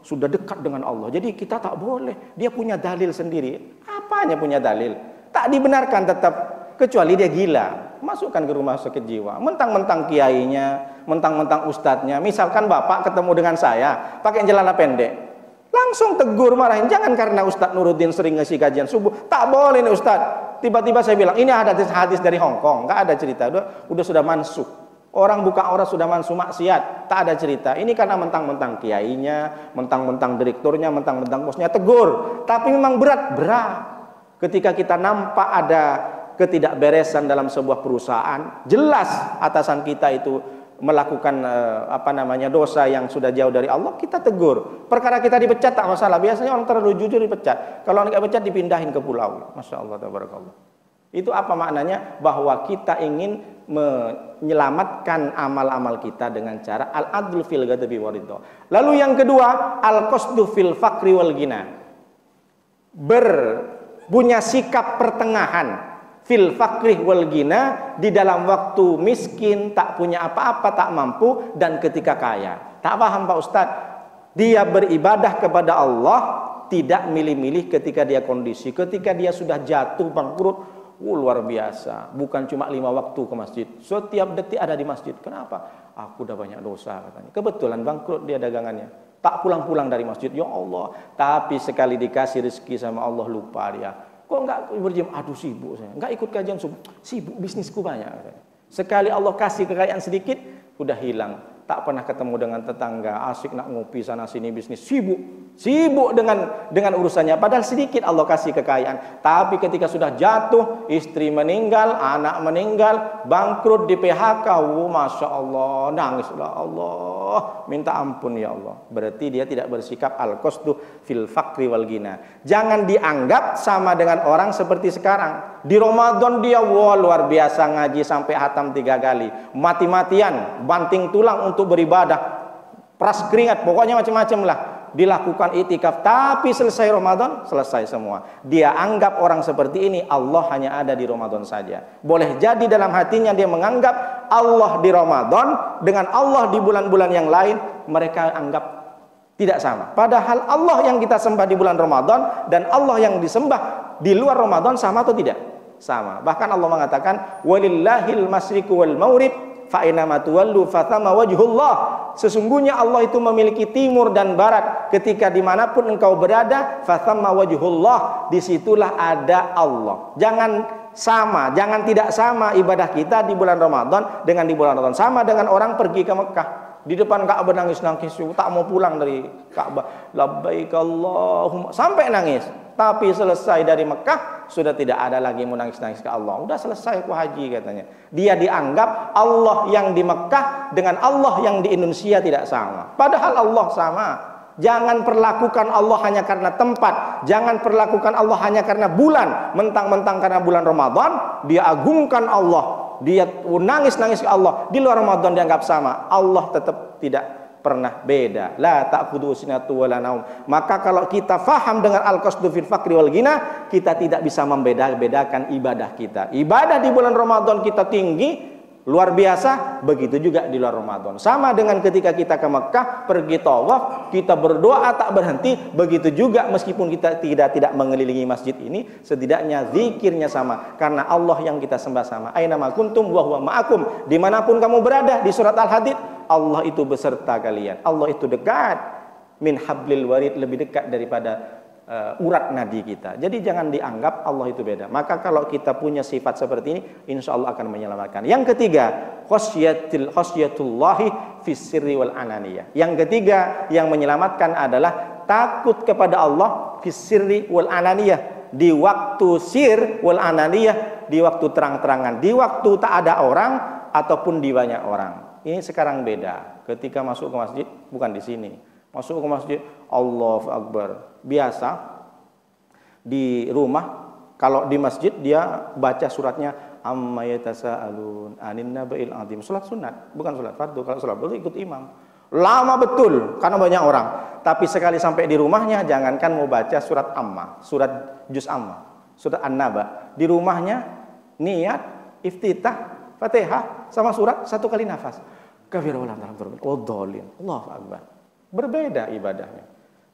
Sudah dekat dengan Allah. Jadi kita tak boleh. Dia punya dalil sendiri. Apanya punya dalil? Tak dibenarkan tetap, kecuali dia gila. Masukkan ke rumah sakit jiwa. Mentang-mentang kiainya, mentang-mentang ustadznya. Misalkan bapak ketemu dengan saya pakai celana pendek, langsung tegur, marahin. Jangan karena Ustadz Nuruddin sering ngasih kajian subuh, tak boleh nih Ustadz. Tiba-tiba saya bilang, ini ada hadis dari Hong Kong. Nggak ada cerita, udah sudah mansuh. Orang buka aurat sudah mansuh maksiat, tak ada cerita. Ini karena mentang-mentang kiainya, mentang-mentang direkturnya, mentang-mentang bosnya, tegur. Tapi memang berat. Ketika kita nampak ada ketidakberesan dalam sebuah perusahaan, jelas atasan kita itu melakukan dosa yang sudah jauh dari Allah, kita tegur. Perkara kita dipecat tak masalah. Biasanya orang terlalu jujur dipecat. Kalau nggak pecat dipindahin ke pulau. Masya Allah, tabarakallah. Itu apa maknanya? Bahwa kita ingin menyelamatkan amal-amal kita dengan cara al-adlu fil ghadabi waridho. Lalu yang kedua, al-qasdu fil fakri wal ghina. Punya sikap pertengahan fil fakri wal ghina, di dalam waktu miskin, tak punya apa-apa, tak mampu, dan ketika kaya. Tak paham Pak Ustadz? Dia beribadah kepada Allah, tidak milih-milih ketika dia kondisi. Ketika dia sudah jatuh bangkrut, luar biasa. Bukan cuma 5 waktu ke masjid, setiap detik ada di masjid. Kenapa? Aku udah banyak dosa katanya. Kebetulan bangkrut dia dagangannya, tak pulang-pulang dari masjid. Ya Allah, tapi sekali dikasih rezeki sama Allah lupa dia. Kok enggak berjam? Aduh sibuk saya, enggak ikut kajian subuh, sibuk bisnisku banyak. Sekali Allah kasih kekayaan sedikit, udah hilang. Tak pernah ketemu dengan tetangga, asik nak ngopi sana sini, bisnis, sibuk dengan urusannya. Padahal sedikit Allah kasih kekayaan. Tapi ketika sudah jatuh, istri meninggal, anak meninggal, bangkrut, di PHK, Masya Allah, nangislah Allah, minta ampun ya Allah. Berarti dia tidak bersikap al-qasdu fil fakri wal ghina. Jangan dianggap sama dengan orang seperti sekarang. Di Ramadan dia luar biasa ngaji sampai hatam 3 kali, mati-matian, banting tulang untuk beribadah, peras keringat, pokoknya macam-macam lah dilakukan itikaf. Tapi selesai Ramadan, selesai semua. Dia anggap orang seperti ini Allah hanya ada di Ramadan saja. Boleh jadi dalam hatinya dia menganggap Allah di Ramadan dengan Allah di bulan-bulan yang lain, mereka anggap tidak sama. Padahal Allah yang kita sembah di bulan Ramadan dan Allah yang disembah di luar Ramadan sama atau tidak? Sama. Bahkan Allah mengatakan walillahil masyriqu wal maghrib fa inama tuwallu fathama wajhullah. Sesungguhnya Allah itu memiliki timur dan barat. Ketika dimanapun engkau berada, fathama wajhullah, disitulah ada Allah. Jangan sama, jangan tidak sama ibadah kita di bulan Ramadan dengan di bulan Ramadan. Sama dengan orang pergi ke Mekah, di depan Ka'bah nangis-nangis, tak mau pulang dari Ka'bah, labbaik Allahumma, sampai nangis. Tapi selesai dari Mekah, sudah tidak ada lagi mau nangis-nangis ke Allah. Udah selesai aku haji katanya. Dia dianggap Allah yang di Mekah dengan Allah yang di Indonesia tidak sama. Padahal Allah sama. Jangan perlakukan Allah hanya karena tempat. Jangan perlakukan Allah hanya karena bulan. Mentang-mentang karena bulan Ramadan, dia agungkan Allah. Dia nangis-nangis ke Allah. Di luar Ramadan dianggap sama. Allah tetap tidak pernah beda. La ta'khudhu sinatu wala naum. Maka kalau kita faham dengan al-qasdu fil fakri wal ghina, kita tidak bisa membeda-bedakan ibadah kita. Ibadah di bulan Ramadan kita tinggi, luar biasa, begitu juga di luar Ramadan. Sama dengan ketika kita ke Mekah, pergi tawaf, kita berdoa tak berhenti, begitu juga meskipun kita tidak mengelilingi masjid ini, setidaknya zikirnya sama, karena Allah yang kita sembah sama. Aina ma kuntum wa huwa ma'akum. Dimanapun kamu berada, di surat Al-Hadid, Allah itu beserta kalian. Allah itu dekat, min hablil warid, lebih dekat daripada urat nadi kita. Jadi jangan dianggap Allah itu beda. Maka kalau kita punya sifat seperti ini, insya Allah akan menyelamatkan. Yang ketiga, khasyatullahi fis sirri wal ananiyah. Yang ketiga yang menyelamatkan adalah takut kepada Allah fis sirri wal ananiyah, di waktu sir wal ananiyah, di waktu terang-terangan, di waktu tak ada orang ataupun di banyak orang. Ini sekarang beda. Ketika masuk ke masjid, bukan di sini. Masuk ke masjid, Allahu Akbar. Biasa di rumah, kalau di masjid dia baca suratnya amma yatasaalun anin naba'il azim. Salat sunat, bukan salat fardu. Kalau salat fardu ikut imam. Lama betul karena banyak orang. Tapi sekali sampai di rumahnya, jangankan mau baca surat amma, surat juz amma, surat an-naba. Di rumahnya niat iftitah Fatihah sama surat satu kali nafas. Allahu Akbar. Berbeda ibadahnya.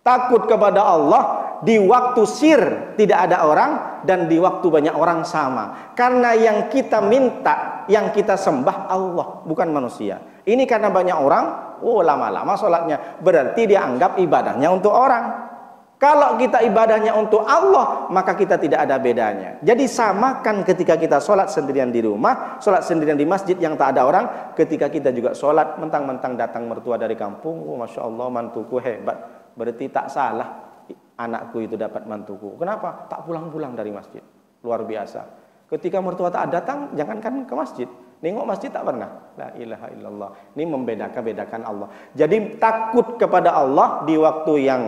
Takut kepada Allah di waktu sir tidak ada orang dan di waktu banyak orang sama. Karena yang kita minta, yang kita sembah Allah, bukan manusia. Ini karena banyak orang, lama-lama sholatnya. Berarti dia anggap ibadahnya untuk orang. Kalau kita ibadahnya untuk Allah, maka kita tidak ada bedanya. Jadi samakan ketika kita sholat sendirian di rumah, sholat sendirian di masjid yang tak ada orang. Ketika kita juga sholat, mentang-mentang datang mertua dari kampung, Masya Allah mantuku hebat. Berarti tak salah anakku itu dapat mantuku. Kenapa? Tak pulang-pulang dari masjid. Luar biasa. Ketika mertua tak datang, jangankan ke masjid. Nengok masjid tak pernah. La ilaha illallah. Ini membedakan Allah. Jadi takut kepada Allah di waktu yang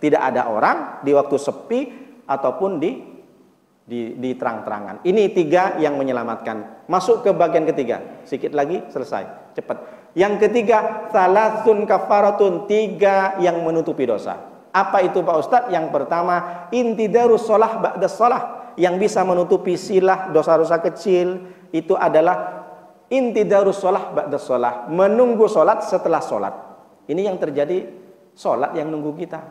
tidak ada orang, di waktu sepi ataupun di terang-terangan. Ini 3 yang menyelamatkan. Masuk ke bagian ketiga. Sedikit lagi selesai. Cepat. Yang ketiga, salasun kafaratun, 3 yang menutupi dosa. Apa itu Pak Ustadz? Yang pertama, intidarus sholah ba'da sholah. Yang bisa menutupi silah dosa-dosa kecil itu adalah intidarus sholah ba'da sholah. Menunggu sholat setelah sholat. Ini yang terjadi, sholat yang nunggu kita.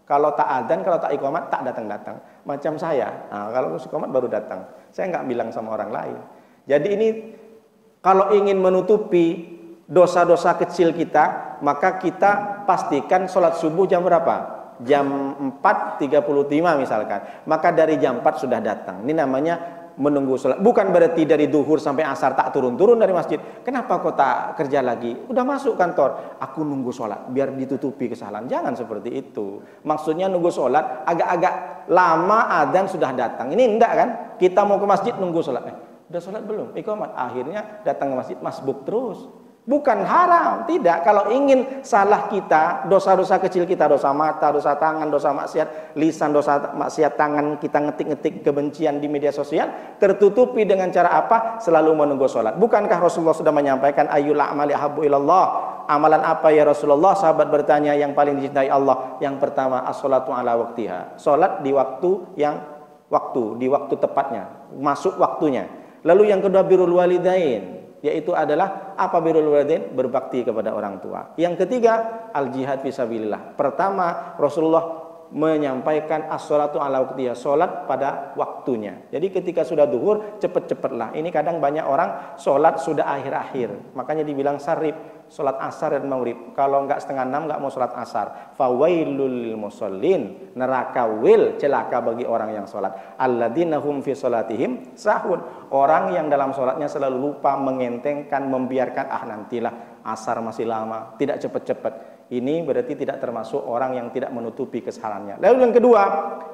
Kalau tak adzan, kalau tak iqamat, tak datang-datang. Macam saya, kalau iqamat baru datang. Saya nggak bilang sama orang lain. Jadi ini kalau ingin menutupi dosa-dosa kecil kita, maka kita pastikan sholat subuh jam berapa? Jam 4.35 misalkan. Maka dari jam 4 sudah datang. Ini namanya menunggu sholat. Bukan berarti dari duhur sampai asar tak turun-turun dari masjid. Kenapa kau tak kerja lagi? Udah masuk kantor. Aku nunggu sholat biar ditutupi kesalahan. Jangan seperti itu. Maksudnya nunggu sholat agak-agak lama adzan sudah datang. Ini enggak kan? Kita mau ke masjid nunggu sholat. Udah sholat belum? Iqamat. Akhirnya datang ke masjid masbuk terus. Bukan haram, tidak. Kalau ingin salah kita, dosa-dosa kecil kita, dosa mata, dosa tangan, dosa maksiat lisan, dosa maksiat tangan, kita ngetik-ngetik kebencian di media sosial, tertutupi dengan cara apa? Selalu menunggu sholat. Bukankah Rasulullah sudah menyampaikan ayyul a'mali ahabbu ilallah? Amalan apa ya Rasulullah? Sahabat bertanya, yang paling dicintai Allah. Yang pertama, as-sholatu ala waktiha. Sholat di waktu di waktu tepatnya, masuk waktunya. Lalu yang kedua, birrul walidain, yaitu adalah apa birrul walidain? Berbakti kepada orang tua. Yang ketiga, al jihad fisabilillah. Pertama, Rasulullah menyampaikan as-sholatu ala waqtiha, sholat pada waktunya. Jadi ketika sudah duhur, cepet-cepetlah. Ini kadang banyak orang sholat sudah akhir-akhir. Makanya dibilang sarib, sholat asar dan maghrib. Kalau enggak setengah 6 enggak mau sholat asar. Fawailul musallin, neraka celaka bagi orang yang sholat. Alladzina hum fi sholatihim sahun. Orang yang dalam sholatnya selalu lupa, mengentengkan, membiarkan, nantilah asar masih lama, tidak cepat-cepat. Ini berarti tidak termasuk orang yang tidak menutupi kesalahannya. Lalu yang kedua,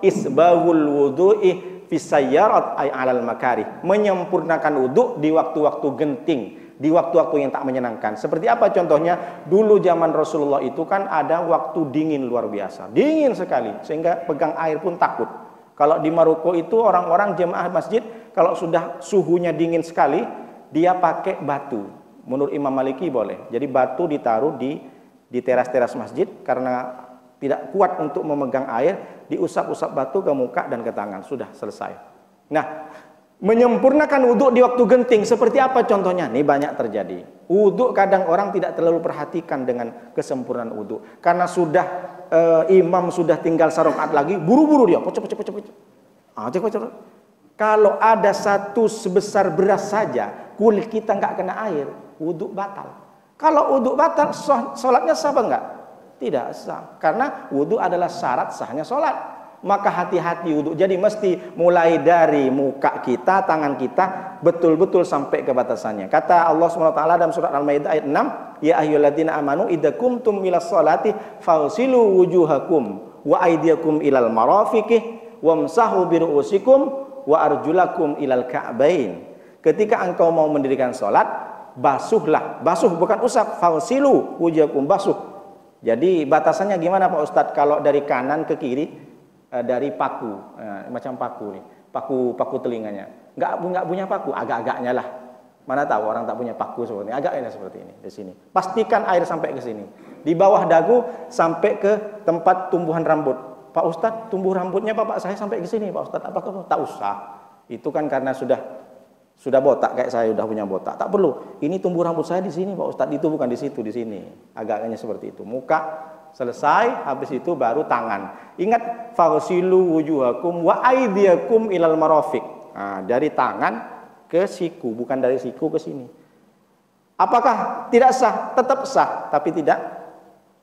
isbahul wudu'i fi sayyarat ay 'alal makarih. Menyempurnakan wudu di waktu-waktu genting, di waktu-waktu yang tak menyenangkan. Seperti apa contohnya? Dulu zaman Rasulullah itu kan ada waktu dingin luar biasa. Dingin sekali sehingga pegang air pun takut. Kalau di Maroko itu orang-orang jemaah masjid kalau sudah suhunya dingin sekali, dia pakai batu. Menurut Imam Maliki boleh. Jadi batu ditaruh di teras-teras masjid karena tidak kuat untuk memegang air, diusap-usap batu ke muka dan ke tangan, sudah selesai. Nah, menyempurnakan wudhu di waktu genting seperti apa contohnya? Ini banyak terjadi. Wudhu kadang orang tidak terlalu perhatikan dengan kesempurnaan wudhu karena sudah imam sudah tinggal sarokat lagi, buru-buru dia, cepet. Kalau ada satu sebesar beras saja, kulit kita nggak kena air, wudhu batal. Kalau wudhu batal, sholatnya sah apa enggak? Tidak sah. Karena wudhu adalah syarat sahnya sholat. Maka hati-hati wudhu. Jadi mesti mulai dari muka kita, tangan kita, betul-betul sampai ke batasannya. Kata Allah SWT dalam surat Al-Maidah ayat 6, ya ayyuhalladzina amanu idza qumtum ilas sholati fagsilu wujuhakum wa aydiyakum ilal marafiqih wamsahu biru'usikum wa arjulakum ilal ka'bain. Ketika engkau mau mendirikan salat, basuhlah. Basuh bukan usap, fausilu wujuhakum, basuh. Jadi batasannya gimana Pak Ustadz? Kalau dari kanan ke kiri, dari paku, macam paku nih, paku telinganya. Nggak punya paku, agak-agaknya lah. Mana tahu orang tak punya paku seperti ini, agaknya seperti ini di sini. Pastikan air sampai ke sini. Di bawah dagu sampai ke tempat tumbuhan rambut. Pak Ustadz, tumbuh rambutnya bapak saya sampai ke sini, Pak Ustadz. Apakah tak usah? Itu kan karena sudah botak, kayak saya sudah punya botak. Tak perlu. Ini tumbuh rambut saya di sini, Pak Ustadz. Itu bukan di situ, di sini. Agaknya seperti itu. Muka selesai, habis itu baru tangan. Ingat, fagsilu wujuhakum wa aydiyakum ilal marafiq. Nah, dari tangan ke siku, bukan dari siku ke sini. Apakah tidak sah? Tetap sah, tapi tidak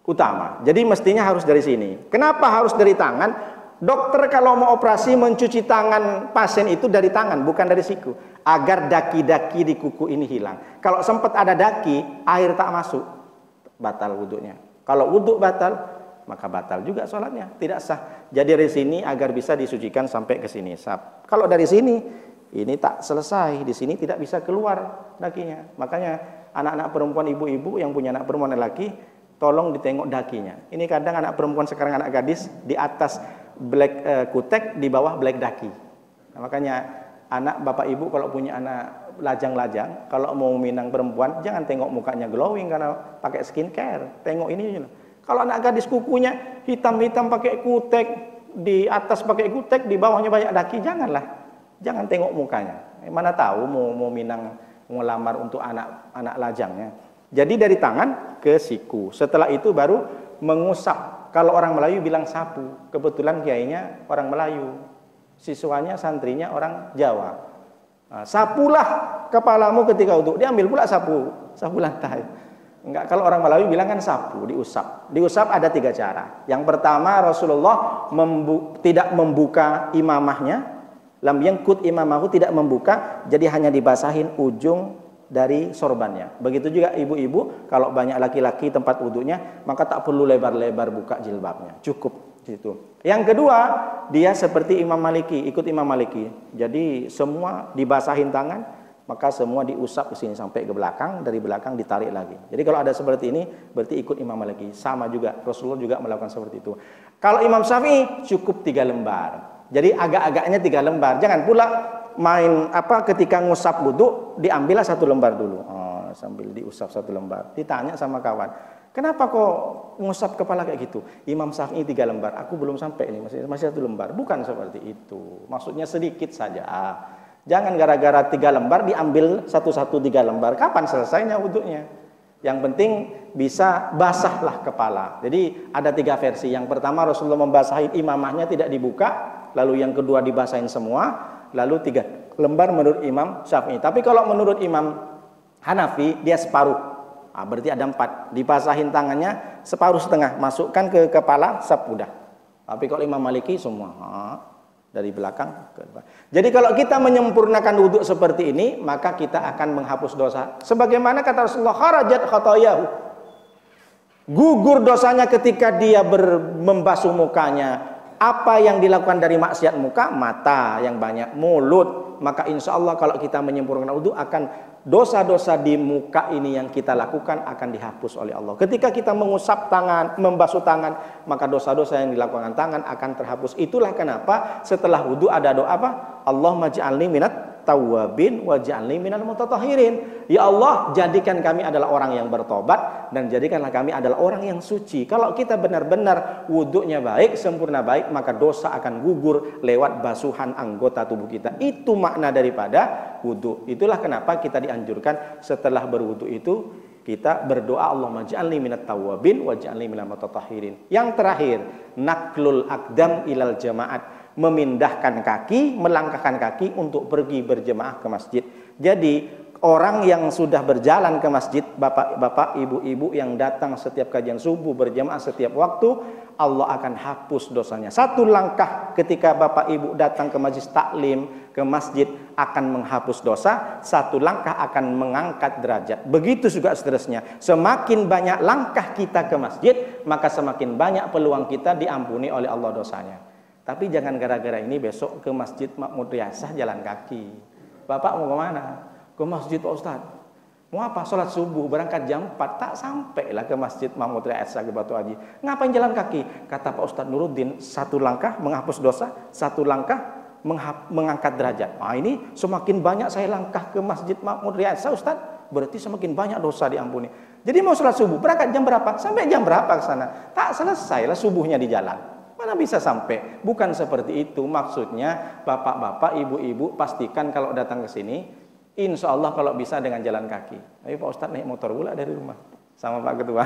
utama. Jadi mestinya harus dari sini. Kenapa harus dari tangan? Dokter kalau mau operasi mencuci tangan pasien itu dari tangan, bukan dari siku, agar daki-daki di kuku ini hilang. Kalau sempat ada daki, air tak masuk, batal wudhunya. Kalau wudhu batal, maka batal juga sholatnya, tidak sah. Jadi dari sini agar bisa disucikan sampai ke sini. Kalau dari sini, ini tak selesai, di sini tidak bisa keluar dakinya. Makanya anak-anak perempuan, ibu-ibu yang punya anak perempuan dan laki, tolong ditengok dakinya. Ini kadang anak perempuan sekarang, anak gadis, di atas black kutek, di bawah black daki. Nah, makanya anak bapak ibu kalau punya anak lajang-lajang, kalau mau minang perempuan, jangan tengok mukanya glowing karena pakai skincare. Tengok ini. Kalau anak gadis kukunya hitam-hitam pakai kutek, di atas pakai kutek, di bawahnya banyak daki, janganlah. Jangan tengok mukanya. Mana tahu mau minang, mau lamar untuk anak lajangnya. Jadi dari tangan ke siku. Setelah itu baru mengusap. Kalau orang Melayu bilang sapu. Kebetulan kiainya orang Melayu. Siswanya, santrinya orang Jawa. Nah, sapulah kepalamu ketika wudu. Diambil pula sapu lantai. Enggak, kalau orang Melayu bilang kan sapu, diusap. Diusap ada 3 cara. Yang pertama, Rasulullah tidak membuka imamahnya. Lam yangkut imamahu, tidak membuka, jadi hanya dibasahin ujung dari sorbannya. Begitu juga ibu-ibu, kalau banyak laki-laki tempat wudunya, maka tak perlu lebar-lebar buka jilbabnya, cukup situ. Yang kedua, dia seperti Imam Maliki, ikut Imam Maliki. Jadi semua dibasahin tangan, maka semua diusap ke sini sampai ke belakang, dari belakang ditarik lagi. Jadi kalau ada seperti ini, berarti ikut Imam Maliki. Sama juga, Rasulullah juga melakukan seperti itu. Kalau Imam Syafi'i cukup 3 lembar. Jadi agak-agaknya 3 lembar. Jangan pula main ketika ngusap wudu diambillah 1 lembar dulu. Oh, sambil diusap 1 lembar. Ditanya sama kawan, kenapa kok ngusap kepala kayak gitu? Imam Syafi'i 3 lembar. Aku belum sampai ini, masih 1 lembar. Bukan seperti itu. Maksudnya sedikit saja. Jangan gara-gara 3 lembar diambil satu-satu 3 lembar. Kapan selesainya wudunya? Yang penting bisa basahlah kepala. Jadi ada 3 versi. Yang pertama, Rasulullah membasahi imamahnya tidak dibuka. Lalu yang kedua dibasahin semua, lalu 3 lembar menurut Imam Syafi'i. Tapi kalau menurut Imam Hanafi, dia separuh. Berarti ada 4. Dibasahin tangannya separuh setengah, masukkan ke kepala, sap udah. Tapi kalau Imam Maliki semua dari belakang ke depan. Jadi kalau kita menyempurnakan wudhu seperti ini, maka kita akan menghapus dosa. Sebagaimana kata Rasulullah, kharajat khatayahu. Gugur dosanya ketika dia membasuh mukanya. Apa yang dilakukan dari maksiat muka? Mata yang banyak, mulut. Maka insya Allah kalau kita menyempurnakan wudhu, akan dosa-dosa di muka ini yang kita lakukan akan dihapus oleh Allah. Ketika kita mengusap tangan, membasuh tangan, maka dosa-dosa yang dilakukan tangan akan terhapus. Itulah kenapa setelah wudhu ada doa apa? Allahumma ja'alni minat tawwabin wa ja'alni minal mutatahhirin. Ya Allah, jadikan kami adalah orang yang bertobat dan jadikanlah kami adalah orang yang suci. Kalau kita benar-benar wudhunya baik, sempurna baik, maka dosa akan gugur lewat basuhan anggota tubuh kita. Itu makna daripada wudhu. Itulah kenapa kita dianjurkan setelah berwudhu itu kita berdoa Allahumma ja'alni minat tawwabin wa ja'alni minal mutatahhirin. Yang terakhir, naklul aqdam ilal jama'at. Memindahkan kaki, melangkahkan kaki untuk pergi berjemaah ke masjid. Jadi orang yang sudah berjalan ke masjid, bapak-bapak, ibu-ibu yang datang setiap kajian subuh berjemaah setiap waktu, Allah akan hapus dosanya. 1 langkah ketika bapak ibu datang ke majlis taklim, ke masjid, akan menghapus dosa. 1 langkah akan mengangkat derajat. Begitu juga seterusnya. Semakin banyak langkah kita ke masjid, maka semakin banyak peluang kita diampuni oleh Allah dosanya. Tapi jangan gara-gara ini besok ke Masjid Makmur Riyasah jalan kaki. Bapak mau kemana? Ke masjid Pak Ustadz. Mau apa? Sholat subuh, berangkat jam 4. Tak sampailah ke Masjid Makmur Riyasah ke Batu Haji. Ngapain jalan kaki? Kata Pak Ustadz Nuruddin, satu langkah menghapus dosa, satu langkah mengangkat derajat. Nah ini semakin banyak saya langkah ke Masjid Makmur Riyasah Ustadz, berarti semakin banyak dosa diampuni. Jadi mau sholat subuh, berangkat jam berapa? Sampai jam berapa ke sana? Tak selesailah subuhnya di jalan. Mana bisa sampai? Bukan seperti itu maksudnya. Bapak-bapak, ibu-ibu, pastikan kalau datang ke sini, insya Allah kalau bisa dengan jalan kaki. Tapi Pak Ustadz naik motor pula dari rumah sama Pak Ketua.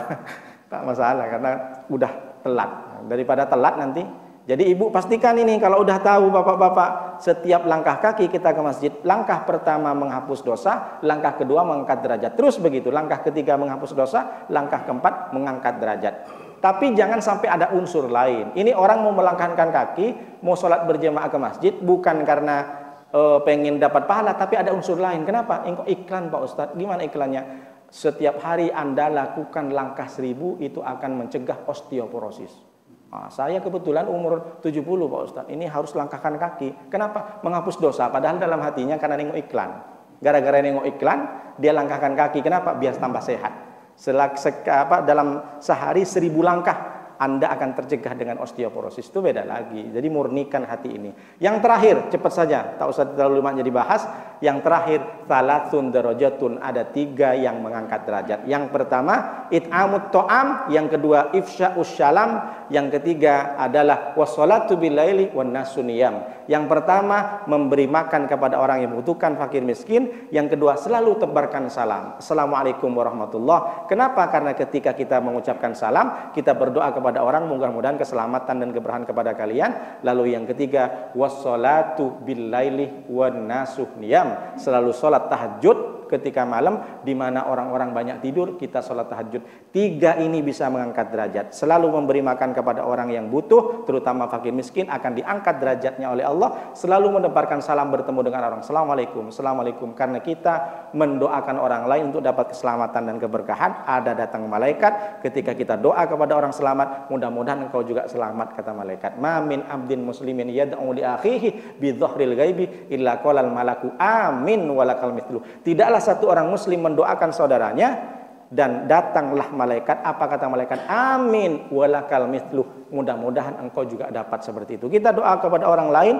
Tak masalah karena udah telat. Daripada telat nanti. Jadi ibu pastikan ini kalau udah tahu bapak-bapak, setiap langkah kaki kita ke masjid, langkah pertama menghapus dosa, langkah kedua mengangkat derajat. Terus begitu, langkah ketiga menghapus dosa, langkah keempat mengangkat derajat. Tapi jangan sampai ada unsur lain. Ini orang mau melangkahkan kaki, mau sholat berjamaah ke masjid, bukan karena pengen dapat pahala, tapi ada unsur lain. Kenapa? Iklan Pak Ustadz. Gimana iklannya? Setiap hari Anda lakukan langkah 1000, itu akan mencegah osteoporosis. Nah, saya kebetulan umur 70 Pak Ustadz. Ini harus langkahkan kaki. Kenapa? Menghapus dosa. Padahal dalam hatinya karena nengok iklan. Gara-gara nengok iklan, dia langkahkan kaki. Kenapa? Biar tambah sehat. Dalam sehari 1000 langkah Anda akan tercegah dengan osteoporosis. Itu beda lagi. Jadi murnikan hati ini. Yang terakhir, cepat saja, tak usah terlalu banyak dibahas. Yang terakhir, salatsun darajatun, ada 3 yang mengangkat derajat. Yang pertama, it'amut to'am. Yang kedua, ifsya'us syalam. Yang ketiga adalah wassalatu billaili wan nasu niyam. Yang pertama, memberi makan kepada orang yang membutuhkan, fakir miskin. Yang kedua, selalu tebarkan salam. Assalamualaikum warahmatullahi. Kenapa? Karena ketika kita mengucapkan salam, kita berdoa kepada orang, mudah-mudahan keselamatan dan keberkahan kepada kalian. Lalu yang ketiga, wassalatu billaili wan nasu niyam. Selalu salat tahajud ketika malam, di mana orang-orang banyak tidur, kita sholat tahajud. 3 ini bisa mengangkat derajat. Selalu memberi makan kepada orang yang butuh, terutama fakir miskin, akan diangkat derajatnya oleh Allah. Selalu menebarkan salam, bertemu dengan orang, Assalamualaikum, Assalamualaikum. Karena kita mendoakan orang lain untuk dapat keselamatan dan keberkahan. Ada datang malaikat, ketika kita doa kepada orang selamat, mudah-mudahan engkau juga selamat, kata malaikat. Ma min abdin muslimin yad'u li akhihi bi dhahril ghaibi illa qalal malaku amin walakal mithlu. Tidaklah satu orang muslim mendoakan saudaranya dan datanglah malaikat. Apa kata malaikat? Amin walakal mithlu. Mudah-mudahan engkau juga dapat seperti itu. Kita doa kepada orang lain,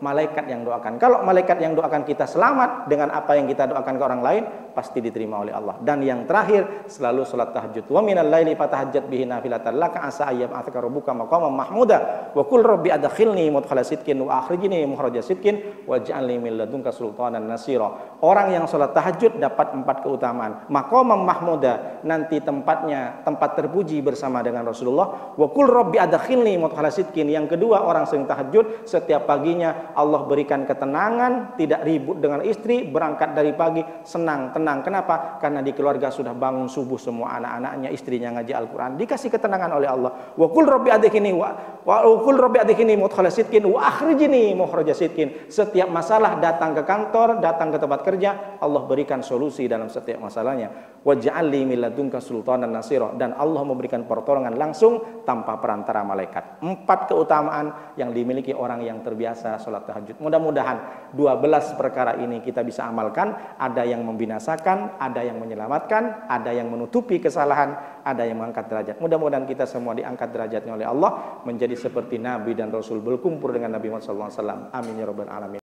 malaikat yang doakan. Kalau malaikat yang doakan kita selamat dengan apa yang kita doakan ke orang lain, pasti diterima oleh Allah. Dan yang terakhir, selalu salat tahajud. Wa minal laili fatahajjat bihi nafilatan laka asa ayyam athaka rabbuka maqaman mahmuda wa qul rabbi adkhilni mudkhala sidqin wa akhrijni mukhraja sidqin waj'alni min ladunka sultanan nasira. Orang yang salat tahajud dapat 4 keutamaan. Maqaman mahmuda, nanti tempatnya tempat terpuji bersama dengan Rasulullah. Wa qul rabbi adkhilni mudkhala sidqin. Yang kedua, orang sering tahajud setiap paginya Allah berikan ketenangan, tidak ribut dengan istri, berangkat dari pagi senang, tenang. Kenapa? Karena di keluarga sudah bangun subuh semua anak-anaknya, istrinya ngaji Al-Qur'an, dikasih ketenangan oleh Allah. Wa qul rabbi adkhilni mudkhala sidqin wa akhrijni mukhraja sidqin. Setiap masalah datang ke kantor, datang ke tempat kerja, Allah berikan solusi dalam setiap masalahnya. Waj'alni min ladunka sultanan nasira, dan Allah memberikan pertolongan langsung tanpa perantara malaikat. 4 keutamaan yang dimiliki orang yang terbiasa salat tahajud. Mudah-mudahan 12 perkara ini kita bisa amalkan. Ada yang membinasakan, ada yang menyelamatkan, ada yang menutupi kesalahan, ada yang mengangkat derajat. Mudah-mudahan kita semua diangkat derajatnya oleh Allah, menjadi seperti Nabi dan Rasul, berkumpul dengan Nabi Muhammad SAW. Amin ya rabbal alamin.